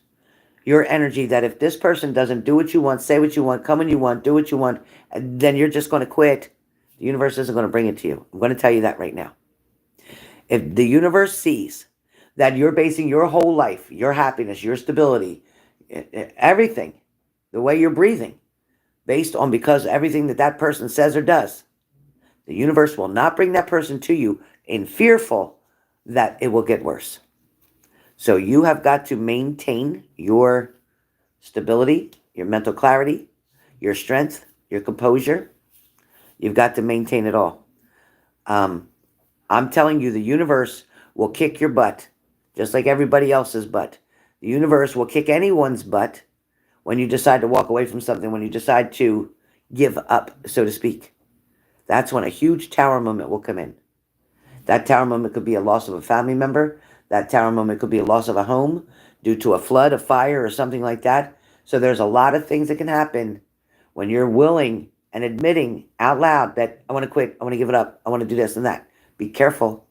your energy, that if this person doesn't do what you want, say what you want, come when you want, do what you want, then you're just going to quit, the universe isn't going to bring it to you. I'm going to tell you that right now. If the universe sees that you're basing your whole life, your happiness, your stability, everything, the way you're breathing, based on because everything that person says or does, the universe will not bring that person to you in fearful that it will get worse. So you have got to maintain your stability, your mental clarity, your strength, your composure. You've got to maintain it all. I'm telling you, the universe will kick your butt, just like everybody else's butt. The universe will kick anyone's butt when you decide to walk away from something, when you decide to give up, so to speak. That's when a huge tower moment will come in. That tower moment could be a loss of a family member. That tower moment could be a loss of a home due to a flood, a fire, or something like that. So there's a lot of things that can happen when you're willing and admitting out loud that I want to quit, I want to give it up, I want to do this and that. Be careful.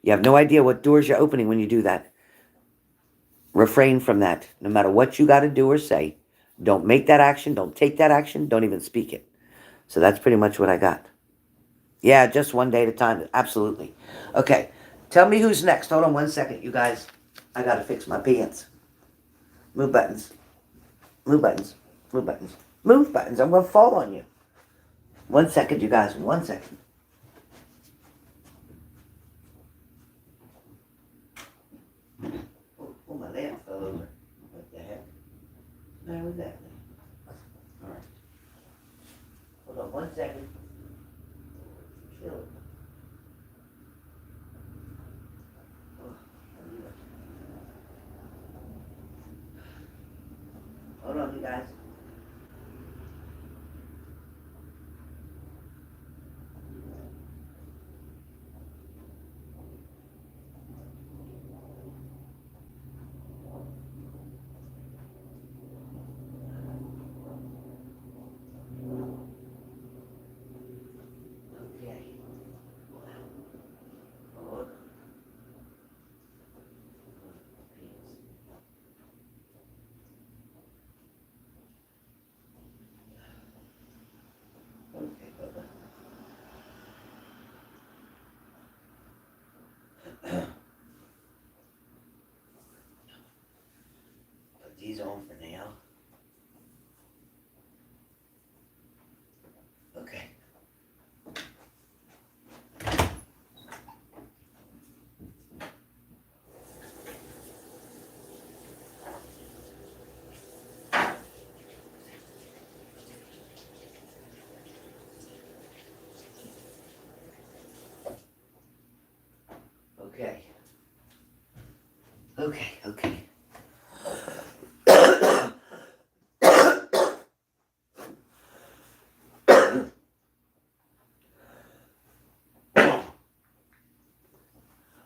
You have no idea what doors you're opening when you do that. Refrain from that. No matter what you got to do or say, don't make that action, don't take that action, don't even speak it. So that's pretty much what I got. Yeah, just one day at a time. Absolutely. Okay, tell me who's next. Hold on one second, you guys. I got to fix my pants. Move buttons. Move buttons. Move buttons. Move buttons. I'm going to fall on you. 1 second, you guys. 1 second. Oh, my lamp fell over. What the heck? Where was that? All right. Hold on 1 second. Chill. Hold on, you guys. these on for now. Okay. Okay. Okay, okay.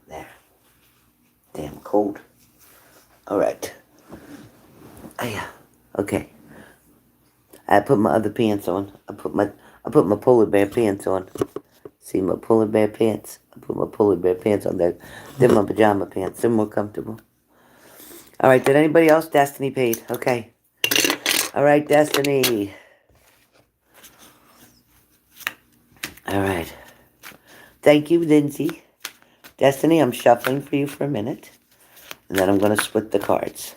There. Damn cold. All right. Okay. I put my other pants on. I put my polar bear pants on. See my polar bear pants? I put my polar bear pants on there. They're my pajama pants. They're more comfortable. All right. Did anybody else? Destiny paid. Okay. All right, Destiny. All right. Thank you, Lindsay. Destiny, I'm shuffling for you for a minute. And then I'm going to split the cards.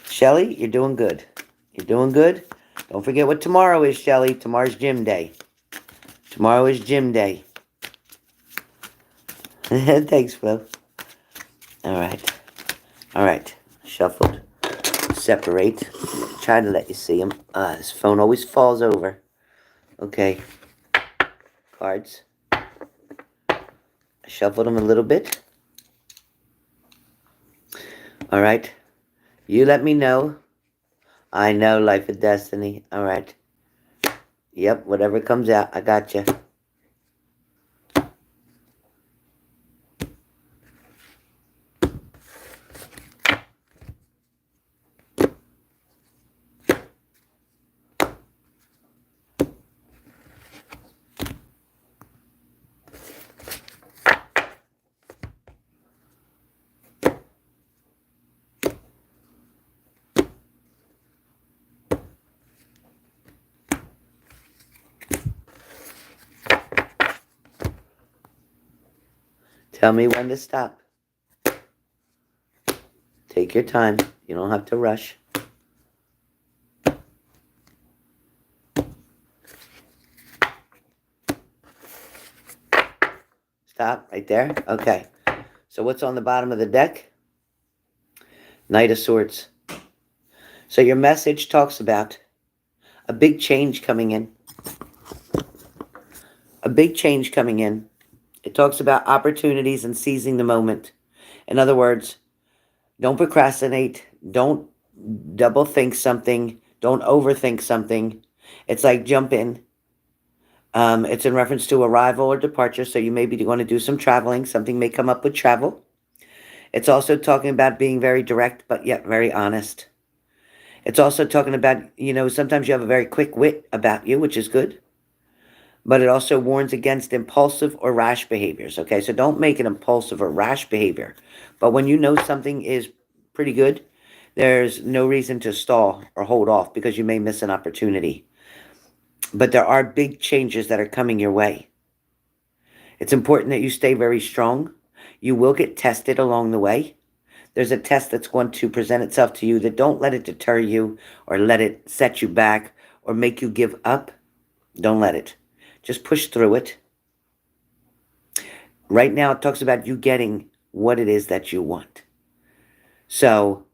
Shelly, you're doing good. You're doing good. Don't forget what tomorrow is, Shelly. Tomorrow's gym day. Tomorrow is gym day. Thanks, Flo. All right. All right. Shuffled. Separate. Try to let you see them. This phone always falls over. Okay. Cards. I shuffled them a little bit. All right. You let me know. I know, Life of Destiny. All right. Yep, whatever comes out, I got you. Tell me when to stop. Take your time. You don't have to rush. Stop right there. Okay. So what's on the bottom of the deck? Knight of Swords. So your message talks about a big change coming in. A big change coming in. It talks about opportunities and seizing the moment. In other words, don't procrastinate. Don't double think something. Don't overthink something. It's like jump in. It's in reference to arrival or departure, so you may be going to do some traveling. Something may come up with travel. It's also talking about being very direct, but yet very honest. It's also talking about, sometimes you have a very quick wit about you, which is good. But it also warns against impulsive or rash behaviors, okay? So don't make an impulsive or rash behavior. But when you know something is pretty good, there's no reason to stall or hold off because you may miss an opportunity. But there are big changes that are coming your way. It's important that you stay very strong. You will get tested along the way. There's a test that's going to present itself to you that don't let it deter you or let it set you back or make you give up. Don't let it. Just push through it. Right now, it talks about you getting what it is that you want. So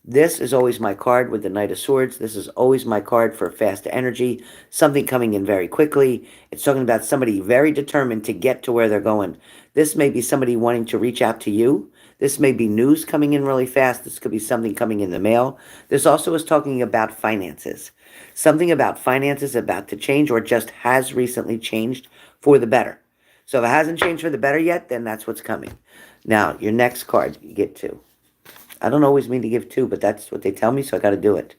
this is always my card with the Knight of Swords. This is always my card for fast energy, something coming in very quickly. It's talking about somebody very determined to get to where they're going. This may be somebody wanting to reach out to you. This may be news coming in really fast. This could be something coming in the mail. This also is talking about finances. Something about finances about to change or just has recently changed for the better. So if it hasn't changed for the better yet, then that's what's coming. Now, your next card, you get two. I don't always mean to give two, but that's what they tell me, so I got to do it.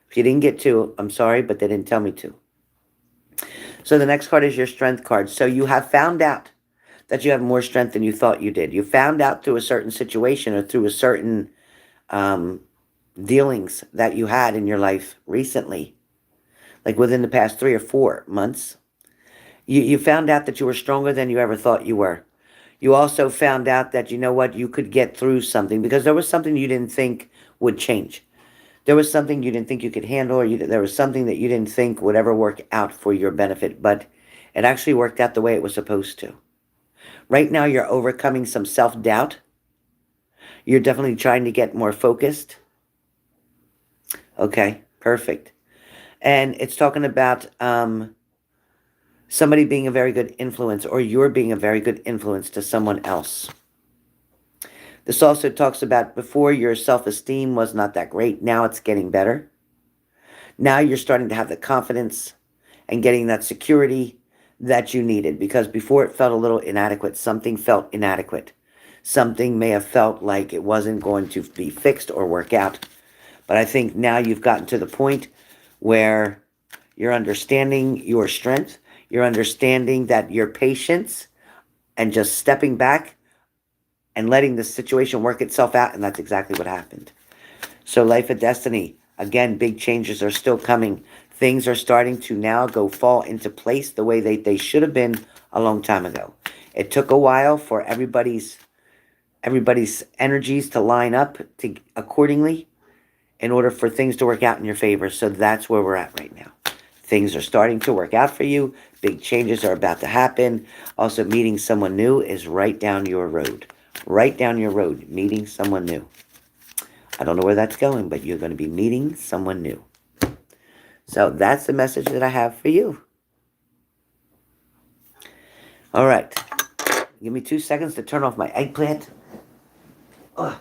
If you didn't get two, I'm sorry, but they didn't tell me to. So the next card is your strength card. So you have found out that you have more strength than you thought you did. You found out through a certain situation or through a certain dealings that you had in your life recently, like within the past 3 or 4 months. You found out that you were stronger than you ever thought you were. You also found out that, you know what, you could get through something because there was something you didn't think would change. There was something you didn't think you could handle, or there was something that you didn't think would ever work out for your benefit, but it actually worked out the way it was supposed to. Right now, you're overcoming some self-doubt. You're definitely trying to get more focused. Okay, perfect. And it's talking about somebody being a very good influence, or you're being a very good influence to someone else. This also talks about before your self-esteem was not that great. Now it's getting better. Now you're starting to have the confidence and getting that security that you needed, because before it felt a little inadequate. Something felt inadequate. Something may have felt like it wasn't going to be fixed or work out. But I think now you've gotten to the point where you're understanding your strength. You're understanding that your patience and just stepping back and letting the situation work itself out. And that's exactly what happened. So life of destiny. Again, big changes are still coming. Things are starting to now fall into place the way they should have been a long time ago. It took a while for everybody's energies to line up accordingly in order for things to work out in your favor. So that's where we're at right now. Things are starting to work out for you. Big changes are about to happen. Also, meeting someone new is right down your road. Right down your road, meeting someone new. I don't know where that's going, but you're going to be meeting someone new. So that's the message that I have for you. All right. Give me 2 seconds to turn off my eggplant. Oh.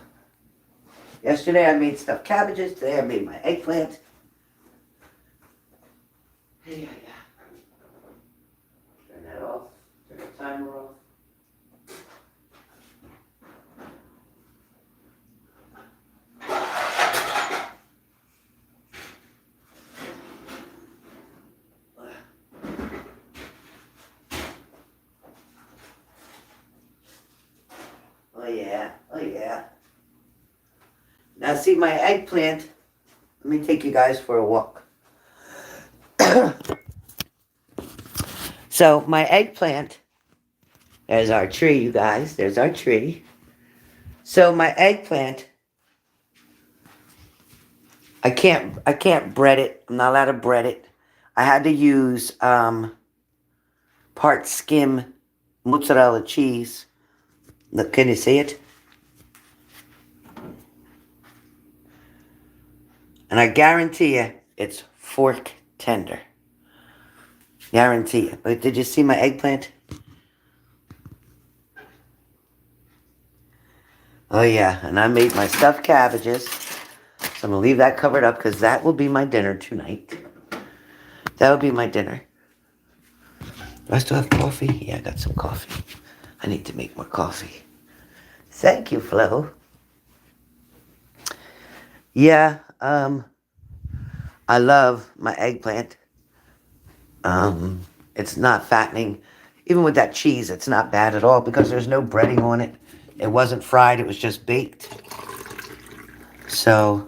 Yesterday I made stuffed cabbages. Today I made my eggplant. Turn that off. Turn the timer off. Oh yeah. Now see my eggplant. Let me take you guys for a walk. So my eggplant, there's our tree, you guys. There's our tree. So my eggplant, I can't bread it. I'm not allowed to bread it. I had to use part skim mozzarella cheese. Look, can you see it? And I guarantee you, it's fork tender. Guarantee you. But did you see my eggplant? Oh yeah, and I made my stuffed cabbages. So I'm going to leave that covered up because that will be my dinner tonight. That will be my dinner. Do I still have coffee? Yeah, I got some coffee. I need to make more coffee. Thank you, Flo. Yeah, I love my eggplant. It's not fattening. Even with that cheese, it's not bad at all because there's no breading on it. It wasn't fried, it was just baked. So,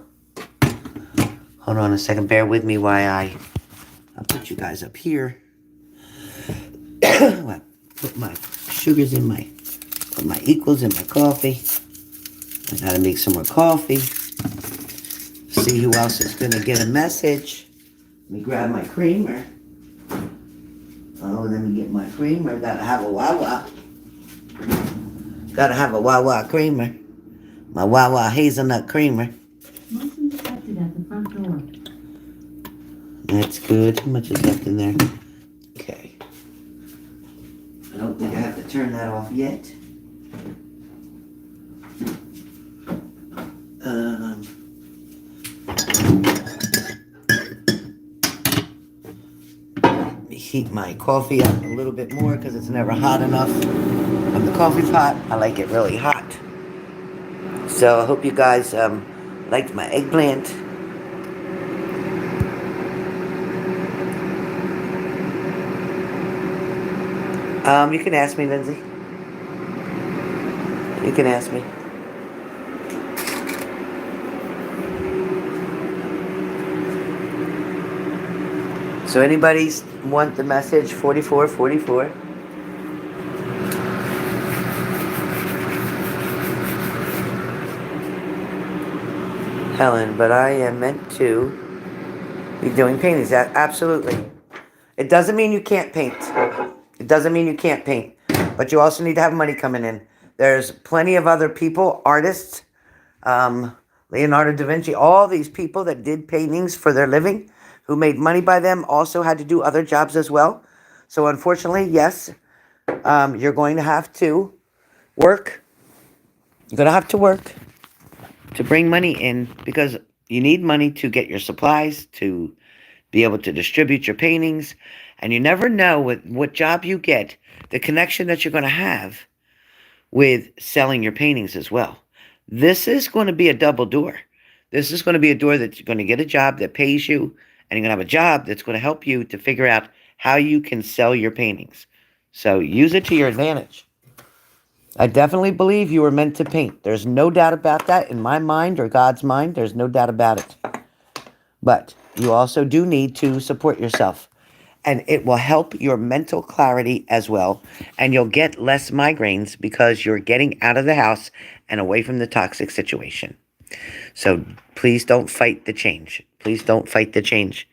hold on a second. Bear with me while I'll put you guys up here. Put my sugars in put my equals in my coffee. I gotta make some more coffee. See who else is gonna get a message. Let me grab my creamer. Oh, let me get my creamer. Gotta have a Wawa. Gotta have a Wawa creamer. My Wawa hazelnut creamer. Motion detected at the front door. That's good. How much is left in there? Okay. I don't think I have to turn that off yet. Let me heat my coffee up a little bit more because it's never hot enough on the coffee pot. I like it really hot. So I hope you guys liked my eggplant. You can ask me, Lindsay. You can ask me. So anybody want the message 4444? Helen, but I am meant to be doing paintings. Absolutely. It doesn't mean you can't paint. It doesn't mean you can't paint. But you also need to have money coming in. There's plenty of other people, artists, Leonardo da Vinci, all these people that did paintings for their living, who made money by them, also had to do other jobs as well. So unfortunately, yes, you're going to have to work. You're going to have to work to bring money in because you need money to get your supplies, to be able to distribute your paintings. And you never know with what job you get, the connection that you're going to have with selling your paintings as well. This is going to be a double door. This is going to be a door that you're going to get a job that pays you, and you're going to have a job that's going to help you to figure out how you can sell your paintings. So use it to your advantage. I definitely believe you were meant to paint. There's no doubt about that in my mind or God's mind. There's no doubt about it. But you also do need to support yourself. And it will help your mental clarity as well. And you'll get less migraines because you're getting out of the house and away from the toxic situation. So please don't fight the change. Please don't fight the change.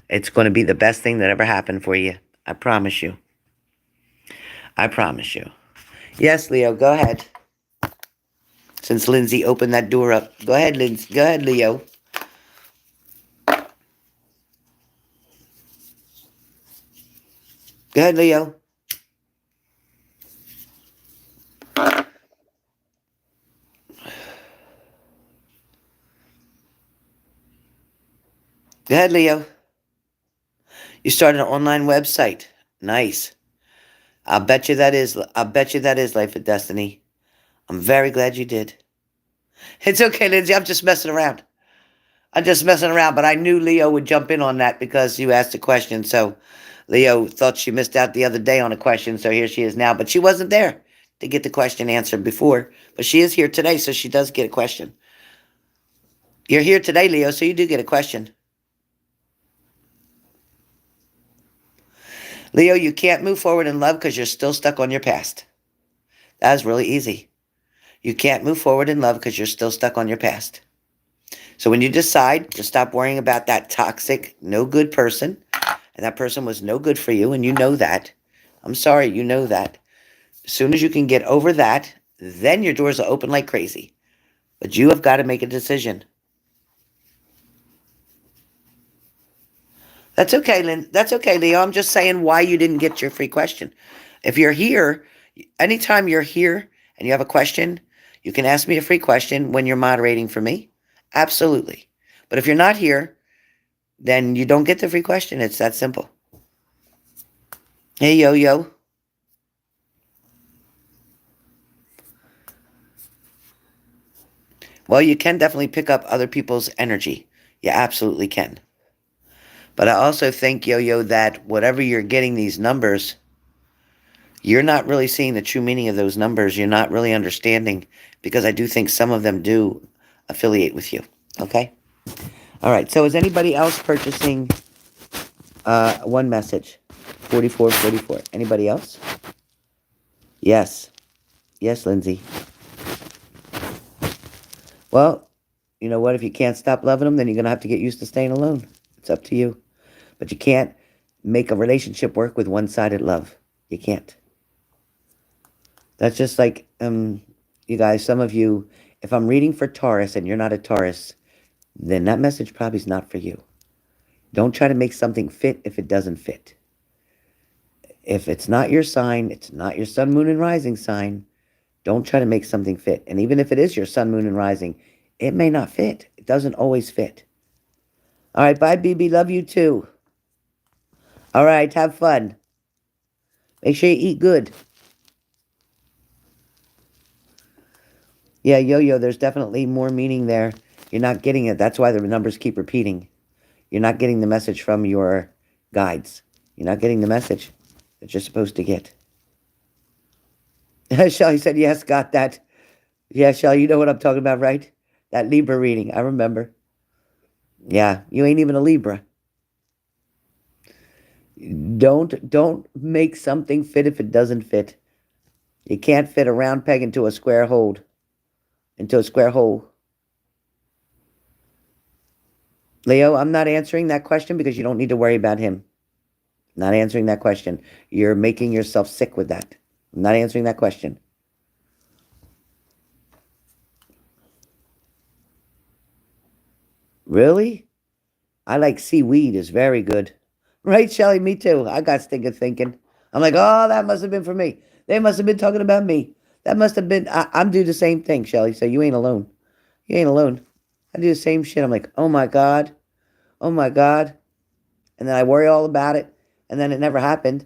It's going to be the best thing that ever happened for you. I promise you. I promise you. Yes, Leo, go ahead. Since Lindsay opened that door up. Go ahead, Lindsay. Go ahead, Leo. Go ahead, Leo. Go ahead, Leo. You started an online website. Nice. I'll bet you that is Life of Destiny. I'm very glad you did. It's okay, Lindsay. I'm just messing around. But I knew Leo would jump in on that because you asked a question. So Leo thought she missed out the other day on a question, so here she is now. But she wasn't there to get the question answered before. But she is here today, so she does get a question. You're here today, Leo, so you do get a question. Leo, you can't move forward in love because you're still stuck on your past. That is really easy. You can't move forward in love because you're still stuck on your past. So when you decide to stop worrying about that toxic, no good person, and that person was no good for you, and you know that, I'm sorry, you know that. As soon as you can get over that, then your doors will open like crazy. But you have got to make a decision. That's okay, Lynn. That's okay, Leo. I'm just saying why you didn't get your free question. If you're here, anytime you're here and you have a question, you can ask me a free question when you're moderating for me. Absolutely. But if you're not here, then you don't get the free question. It's that simple. Hey, Yo-Yo. Well, you can definitely pick up other people's energy. You absolutely can. But I also think, Yo-Yo, that whatever you're getting these numbers, you're not really seeing the true meaning of those numbers. You're not really understanding because I do think some of them do affiliate with you. Okay? All right. So is anybody else purchasing one message? 4444. Anybody else? Yes. Yes, Lindsay. Well, you know what? If you can't stop loving them, then you're going to have to get used to staying alone. It's up to you. But you can't make a relationship work with one-sided love. You can't. That's just like, you guys, some of you, if I'm reading for Taurus and you're not a Taurus, then that message probably is not for you. Don't try to make something fit if it doesn't fit. If it's not your sign, it's not your sun, moon, and rising sign, don't try to make something fit. And even if it is your sun, moon, and rising, it may not fit. It doesn't always fit. All right, bye, BB. Love you too. All right, have fun. Make sure you eat good. Yeah, Yo-Yo, there's definitely more meaning there. You're not getting it. That's why the numbers keep repeating. You're not getting the message from your guides. You're not getting the message that you're supposed to get. Shelly said, yes, got that. Yeah, Shelly, you know what I'm talking about, right? That Libra reading, I remember. Yeah, you ain't even a Libra. Don't make something fit if it doesn't fit. You can't fit a round peg into a square hole. Leo, I'm not answering that question because you don't need to worry about him. Not answering that question. You're making yourself sick with that. I'm not answering that question. Really? I like seaweed is very good. Right, Shelly? Me too. I got stinking thinking. I'm like, oh, that must have been for me. They must have been talking about me. That must have been. I'm do the same thing, Shelly. So you ain't alone. You ain't alone. I do the same shit. I'm like, oh my God. Oh my God. And then I worry all about it. And then it never happened.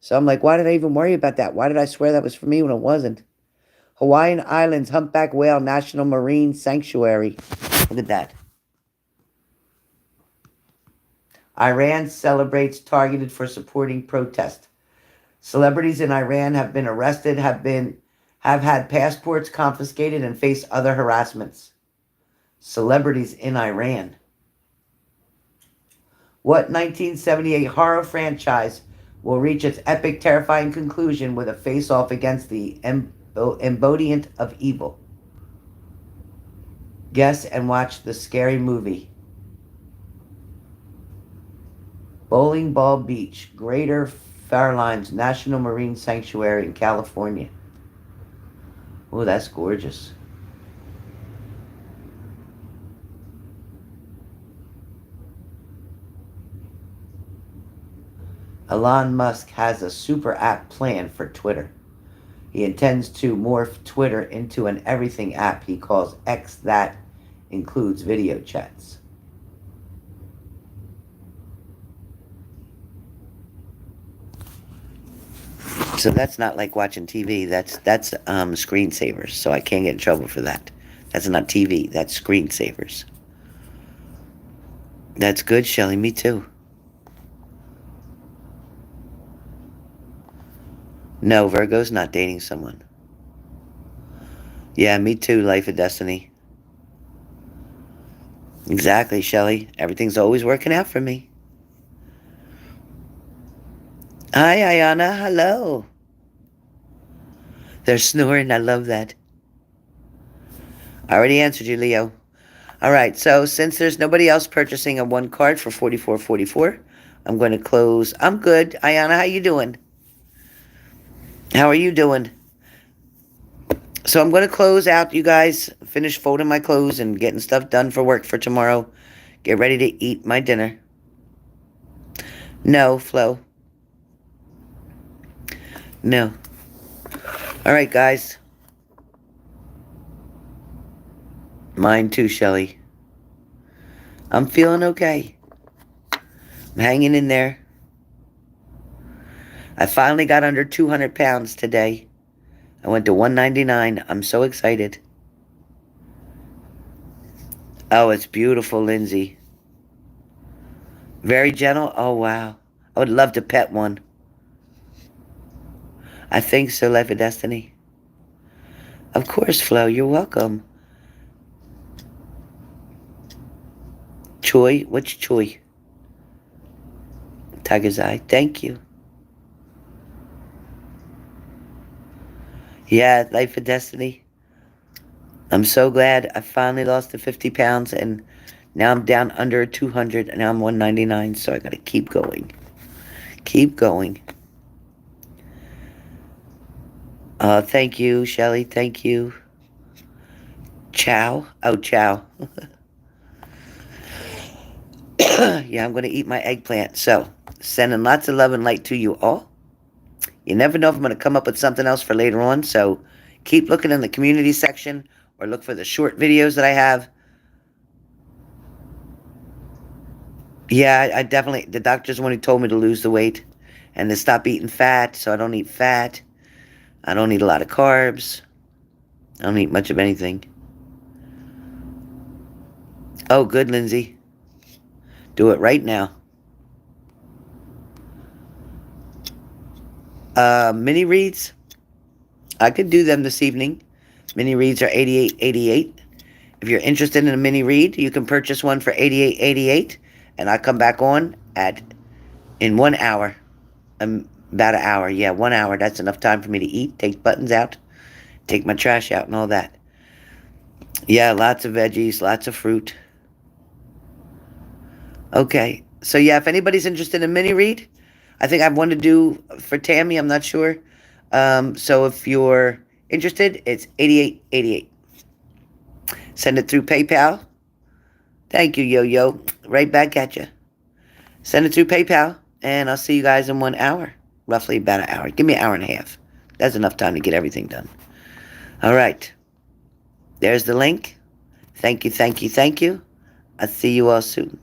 So I'm like, why did I even worry about that? Why did I swear that was for me when it wasn't? Hawaiian Islands Humpback Whale National Marine Sanctuary. Look at that. Iran celebrates targeted for supporting protest. Celebrities in Iran have been arrested, have had passports confiscated, and face other harassments. Celebrities in Iran. What 1978 horror franchise will reach its epic, terrifying conclusion with a face-off against the embodiment of evil? Guess and watch the scary movie. Bowling Ball Beach, Greater Farallones National Marine Sanctuary in California. Oh, that's gorgeous. Elon Musk has a super app planned for Twitter. He intends to morph Twitter into an everything app he calls X that includes video chats. So that's not like watching TV. That's screensavers. So I can't get in trouble for that. That's not TV. That's screensavers. That's good, Shelley. Me too. No, Virgo's not dating someone. Yeah, me too, Life of Destiny. Exactly, Shelley. Everything's always working out for me. Hi, Ayana. Hello. They're snoring. I love that. I already answered you, Leo. All right, so since there's nobody else purchasing a one card for 44.44, I'm going to close. I'm good. Ayana, how you doing? How are you doing? So I'm going to close out, you guys. Finish folding my clothes and getting stuff done for work for tomorrow. Get ready to eat my dinner. No, Flo. No. All right, guys. Mine too, Shelley. I'm feeling okay. I'm hanging in there. I finally got under 200 pounds today. I went to 199. I'm so excited. Oh, it's beautiful, Lindsay. Very gentle. Oh, wow. I would love to pet one. I think so, Life of Destiny. Of course, Flo. You're welcome. Choi? Which Choi? Tiger's Eye. Thank you. Yeah, Life of Destiny. I'm so glad I finally lost the 50 pounds and now I'm down under 200 and now I'm 199. So I got to keep going. Keep going. Thank you, Shelly. Thank you. Chow. Oh, chow. Yeah, I'm going to eat my eggplant. So, sending lots of love and light to you all. You never know if I'm going to come up with something else for later on. So, keep looking in the community section or look for the short videos that I have. Yeah, I definitely, the doctor's the one who told me to lose the weight and to stop eating fat. So, I don't eat fat. I don't eat a lot of carbs. I don't eat much of anything. Oh, good, Lindsay. Do it right now. Mini reads. I could do them this evening. Mini reads are $88.88. If you're interested in a mini read, you can purchase one for $88.88, and I come back on in 1 hour. About an hour. Yeah, 1 hour. That's enough time for me to eat, take buttons out, take my trash out, and all that. Yeah, lots of veggies, lots of fruit. Okay. So yeah, if anybody's interested in mini read, I think I have one to do for Tammy. I'm not sure. So if you're interested, it's 8888. Send it through PayPal. Thank you, Yo-Yo. Right back at you. Send it through PayPal, and I'll see you guys in 1 hour. Roughly about an hour. Give me an hour and a half. That's enough time to get everything done. All right. There's the link. Thank you, thank you, thank you. I'll see you all soon.